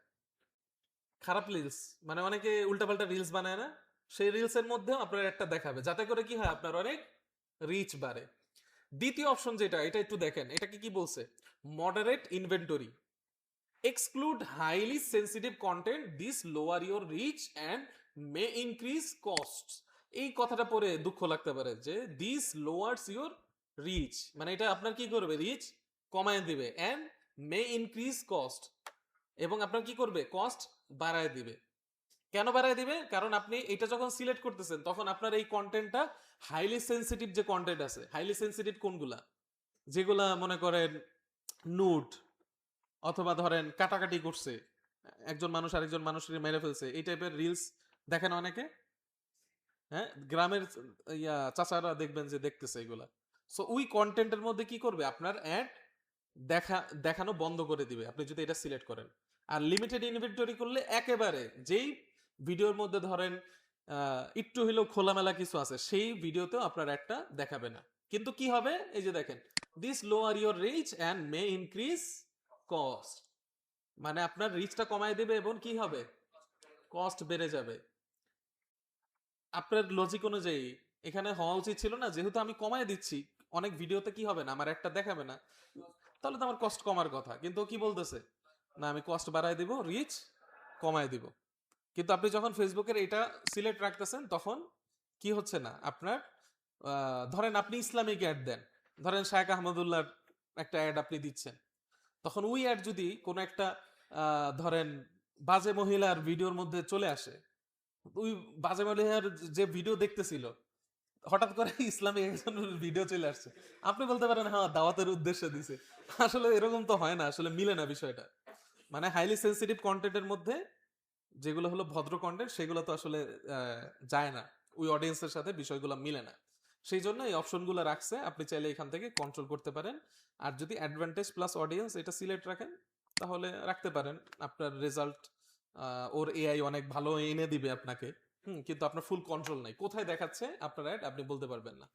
খারাপ রিলস, মানে অনেকে উল্টাপাল্টা রিলস বানায় না, সেই রিলসের মধ্যেও আপনার একটা দেখাবে, যাতে করে কি হয় আপনার অনেক রিচ বাড়ে। দ্বিতীয় অপশন যেটা, এটা একটু দেখেন, এটাকে কি বলছে, moderate inventory, exclude highly sensitive content, this lower your rich and may increase cost. এই কথাটা পরে দুঃখ লাগতে পারে যে দিস লোয়ার্স ইউর রিচ, মানে এটা আপনার কি করবে, রিচ কমায় দিবে, অ্যান্ড মে ইনক্রিজ কস্ট, এবং আপনার কি করবে, কস্ট বাড়ায় দিবে। কেন বাড়ায় দিবে, কারণ আপনি এটা যখন সিলেক্ট করতেছেন তখন আপনার এই কন্টেন্টটা হাইলি সেন্সিটিভ, যে কন্টেন্ট আছে হাইলি সেন্সিটিভ কোনগুলা, যেগুলা মনে করেন নুড, অথবা ধরেন কাটাকাটি করছে, একজন মানুষ আরেকজন মানুষকে মেরে ফেলছে, এই টাইপের রিলস দেখেন অনেকে। হ্যাঁ গ্রামের চাচারা দেখবেন যে দেখতেছে এগুলা। সো ওই কন্টেন্টের মধ্যে কি করবে, আপনার অ্যাড দেখানো বন্ধ করে দিবে আপনি যদি এটা সিলেক্ট করেন। আর লিমিটেড ইনভেন্টরি করলে একেবারে যেই ভিডিওর মধ্যে ধরেন একটু হলেও খোলামেলা কিছু আছে, সেই ভিডিওতেও আপনার একটা দেখাবে না। কিন্তু কি হবে, এই যে দেখেন this lower your rich and may increase cost, মানে আপনার রিচটা কমায় দেবে এবং কি হবে, কস্ট বেড়ে যাবে। আপনার লজিক অনুযায়ী এখানে হওয়া উচিত ছিল না, যেহেতু আমি কমায় দিচ্ছি, অনেক ভিডিওতে কি হবে না আমার একটা দেখাবে না, তাহলে তো আমার কস্ট কমার কথা। কিন্তু ও কি বলতেছে, না আমি কস্ট বাড়ায় দিব, রিচ কমায় দিব। কিন্তু আপনি যখন ফেসবুকের এটা সিলেক্ট রাখতেছেন, তখন কি হচ্ছে না আপনার, ধরেন আপনি ইসলামিক অ্যাড দেন, ধরেন শায়েখ আহমদুল্লাহর একটা অ্যাড আপনি দিচ্ছেন, তখন ওই অ্যাড যদি কোনো একটা ধরেন বাজে মহিলার ভিডিওর মধ্যে চলে আসে, ওই বাজে মহিলার যে ভিডিও দেখতেছিল, হঠাৎ করে ইসলামিক একজনের ভিডিও চলে আসছে, আপনি বলতে পারেন হ্যাঁ দাওয়াতের উদ্দেশ্যে দিছে। আসলে এরকম তো হয় না, আসলে মিলে না বিষয়টা। মানে হাইলি সেন্সিটিভ কন্টেন্টের মধ্যে যেগুলো হলো ভদ্র কন্টেন্ট, সেগুলো তো আসলে যায় না, ওই অডিয়েন্সের সাথে বিষয়গুলো মিলে না। সেই জন্য এই অপশনগুলো রাখছে, আপনি চাইলে এখান থেকে কন্ট্রোল করতে পারেন। আর যদি অ্যাডভান্টেজ প্লাস অডিয়েন্স এটা সিলেক্ট রাখেন, তাহলে রাখতে পারেন, আপনার রেজাল্ট ওর এআই অনেক ভালো এনে দিবে আপনাকে। কিন্তু আপনার ফুল কন্ট্রোল নাই, কোথায় দেখাচ্ছে আপনার অ্যাড আপনি বলতে পারবেন না।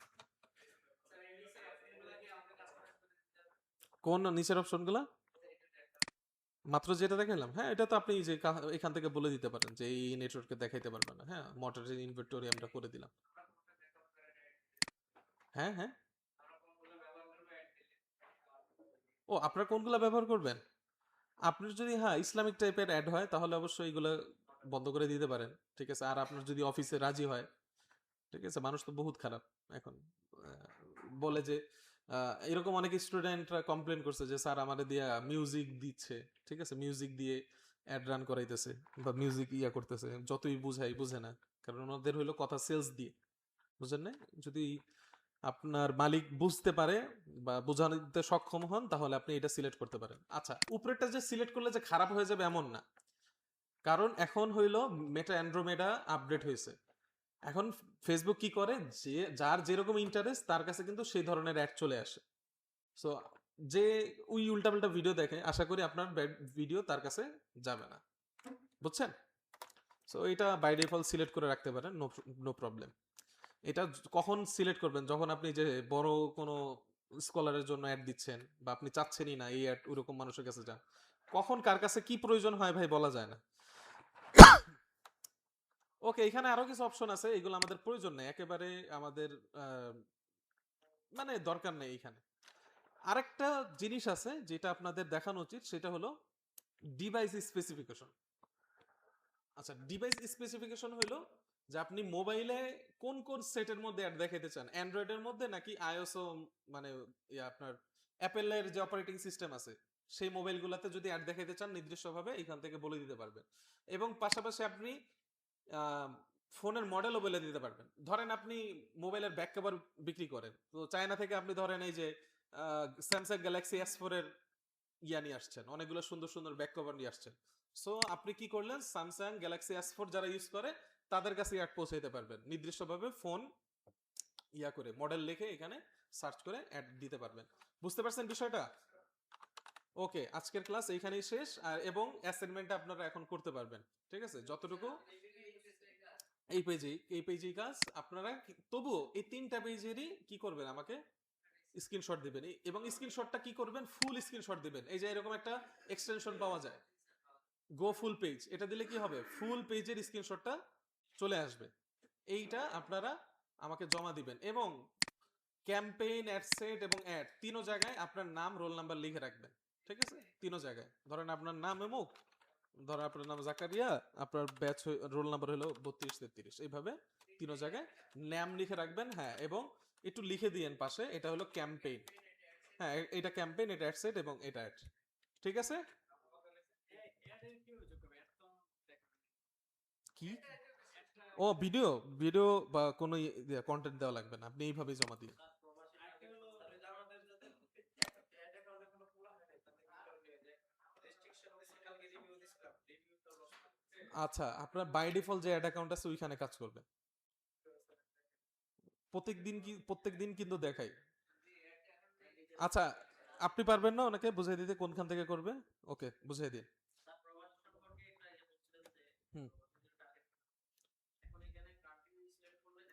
কোন নিচের অপশনগুলো, মাত্র যেটা দেখালাম, হ্যাঁ এটা তো আপনি যে এখান থেকে বলে দিতে পারেন যে এই নেটওয়ার্কে দেখাইতে পারবেন না। হ্যাঁ মডারেট ইনভেন্টরি আমরা করে দিলাম। হ্যাঁ হ্যাঁ ও আপনারা কোনগুলা ব্যবহার করবেন? আপনার যদি হ্যাঁ ইসলামিক টাইপের অ্যাড হয় তাহলে অবশ্যই এগুলো বন্ধ করে দিতে পারেন। ঠিক আছে? আর আপনার যদি অফিসে রাজি হয়, ঠিক আছে? মানুষ তো বহুত খারাপ এখন। বলে যে এরকম অনেক স্টুডেন্টরা কমপ্লেন করছে যে স্যার আমাদের দিয়া মিউজিক দিচ্ছে। ঠিক আছে? মিউজিক দিয়ে অ্যাড রান করাইতেছে বা মিউজিক ইয়া করতেছে। যতই বুঝাই বুঝে না। কারণ ওনাদের হইলো কথা সেলস দিয়ে। বুঝেন না? যদি আপনার মালিক বুঝতে পারে বা বোঝাতে সক্ষম হন তাহলে আপনি এটা সিলেক্ট করতে পারেন। আচ্ছা, উপরেরটা যে সিলেক্ট করলে যে খারাপ হয়ে যাবে এমন না। কারণ এখন হইলো মেটা অ্যান্ড্রোমেডা আপডেট হয়েছে। এখন ফেসবুক কি করে, যে যার যেরকম ইন্টারেস্ট তার কাছে কিন্তু সেই ধরনের অ্যাড চলে আসে। সো যে ওই উল্টাপাল্টা ভিডিও দেখে আশা করি আপনার ব্যাড ভিডিও তার কাছে যাবে না। বুঝছেন? সো এটা বাই ডিফল্ট সিলেক্ট করে রাখতে পারেন, নো নো প্রবলেম। এটা কখন সিলেক্ট করবেন, যখন আপনি যে বড় কোনো স্কলারের জন্য অ্যাড দিচ্ছেন বা আপনি চাচ্ছেনই না এই অ্যাড ওইরকম মানুষের কাছে যান। কখন কার কাছে কি প্রয়োজন হয় ভাই বলা যায় না। ওকে, এখানে আরো কিছু অপশন আছে, এগুলো আমাদের প্রয়োজন নেই একেবারে, আমাদের মানে দরকার নেই এখানে। আরেকটা জিনিস আছে যেটা আপনাদের দেখানো উচিত, সেটা হলো ডিভাইস স্পেসিফিকেশন। আচ্ছা, ডিভাইস স্পেসিফিকেশন হলো যে আপনি মোবাইলে কোন কোন সেটের মধ্যে অ্যাড দেখাতে চান, অ্যান্ড্রয়েডের মধ্যে নাকি আইওএসও, মানে আপনার অ্যাপেলের যে অপারেটিং সিস্টেম আছে সেই মোবাইলগুলোতে যদি অ্যাড দেখাতে চান নির্দিষ্টভাবে এখান থেকে বলে দিতে পারবেন। এবং পাশাপাশি আপনি ফোনের মডেলও বলে দিতে পারবেন। ধরেন আপনি মোবাইলের ব্যাক কভার বিক্রি করেন, তো চায়না থেকে আপনি ধরেন এই যে স্যামসাং গ্যালাক্সি S4 এর ইয়া নিয়ে আসছেন, অনেকগুলো সুন্দর সুন্দর ব্যাক কভার নিয়ে আসছেন। সো আপনি কি করলেন, স্যামসাং গ্যালাক্সি S4 যারা ইউজ করে তাদের কাছে অ্যাড পৌঁছাইতে পারবেন, নির্দিষ্টভাবে ফোন ইয়া করে মডেল লিখে এখানে সার্চ করে অ্যাড দিতে পারবেন। বুঝতে পারছেন বিষয়টা? ওকে, আজকের ক্লাস এইখানেই শেষ। আর এবং অ্যাসাইনমেন্টটা আপনারা এখন করতে পারবেন। ঠিক আছে? যতটুকু এই পেজেই কাজ আপনারা তবুও এই 3টা পেজেরই কি করবেন, আমাকে স্ক্রিনশট দিবেন। এবং স্ক্রিনশটটা কি করবেন, ফুল স্ক্রিনশট দিবেন। এই যে এরকম একটা এক্সটেনশন পাওয়া যায়, গো ফুল পেজ, এটা দিলে কি হবে, ফুল পেজের স্ক্রিনশটটা চলে আসবে। এইটা আপনারা আমাকে জমা দিবেন। এবং ক্যাম্পেইন, অ্যাডসেট এবং অ্যাড তিনো জায়গায় আপনার নাম রোল নাম্বার লিখে রাখবেন। ঠিক আছে? তিনো জায়গায় ধরেন আপনার নাম এমুক, ধরেন আপনার নাম জাকারিয়া, আপনার ব্যাচ রোল নাম্বার হলো 32-33, এইভাবে তিনো জায়গায় নাম লিখে রাখবেন। হ্যাঁ, এবং একটু লিখে দিয়েন পাশে এটা হলো ক্যাম্পেইন। হ্যাঁ, এটা ক্যাম্পেইন, এটা অ্যাডসেট এবং এটা অ্যাড। ঠিক আছে? কি? ও ভিডিও, ভিডিও বা কোনো কন্টেন্ট দেওয়া লাগবে না, আপনি এইভাবেই জমা দিন। আচ্ছা, আপনার বাই ডিফল্ট যে অ্যাড অ্যাকাউন্ট আছে ওইখানে কাজ করবে। প্রত্যেক দিন কিন্তু দেখাই। আচ্ছা, আপনি পারবেন না ওনাকে বুঝিয়ে দিতে কোনখান থেকে করবে? ওকে, বুঝিয়ে দিন। হুম।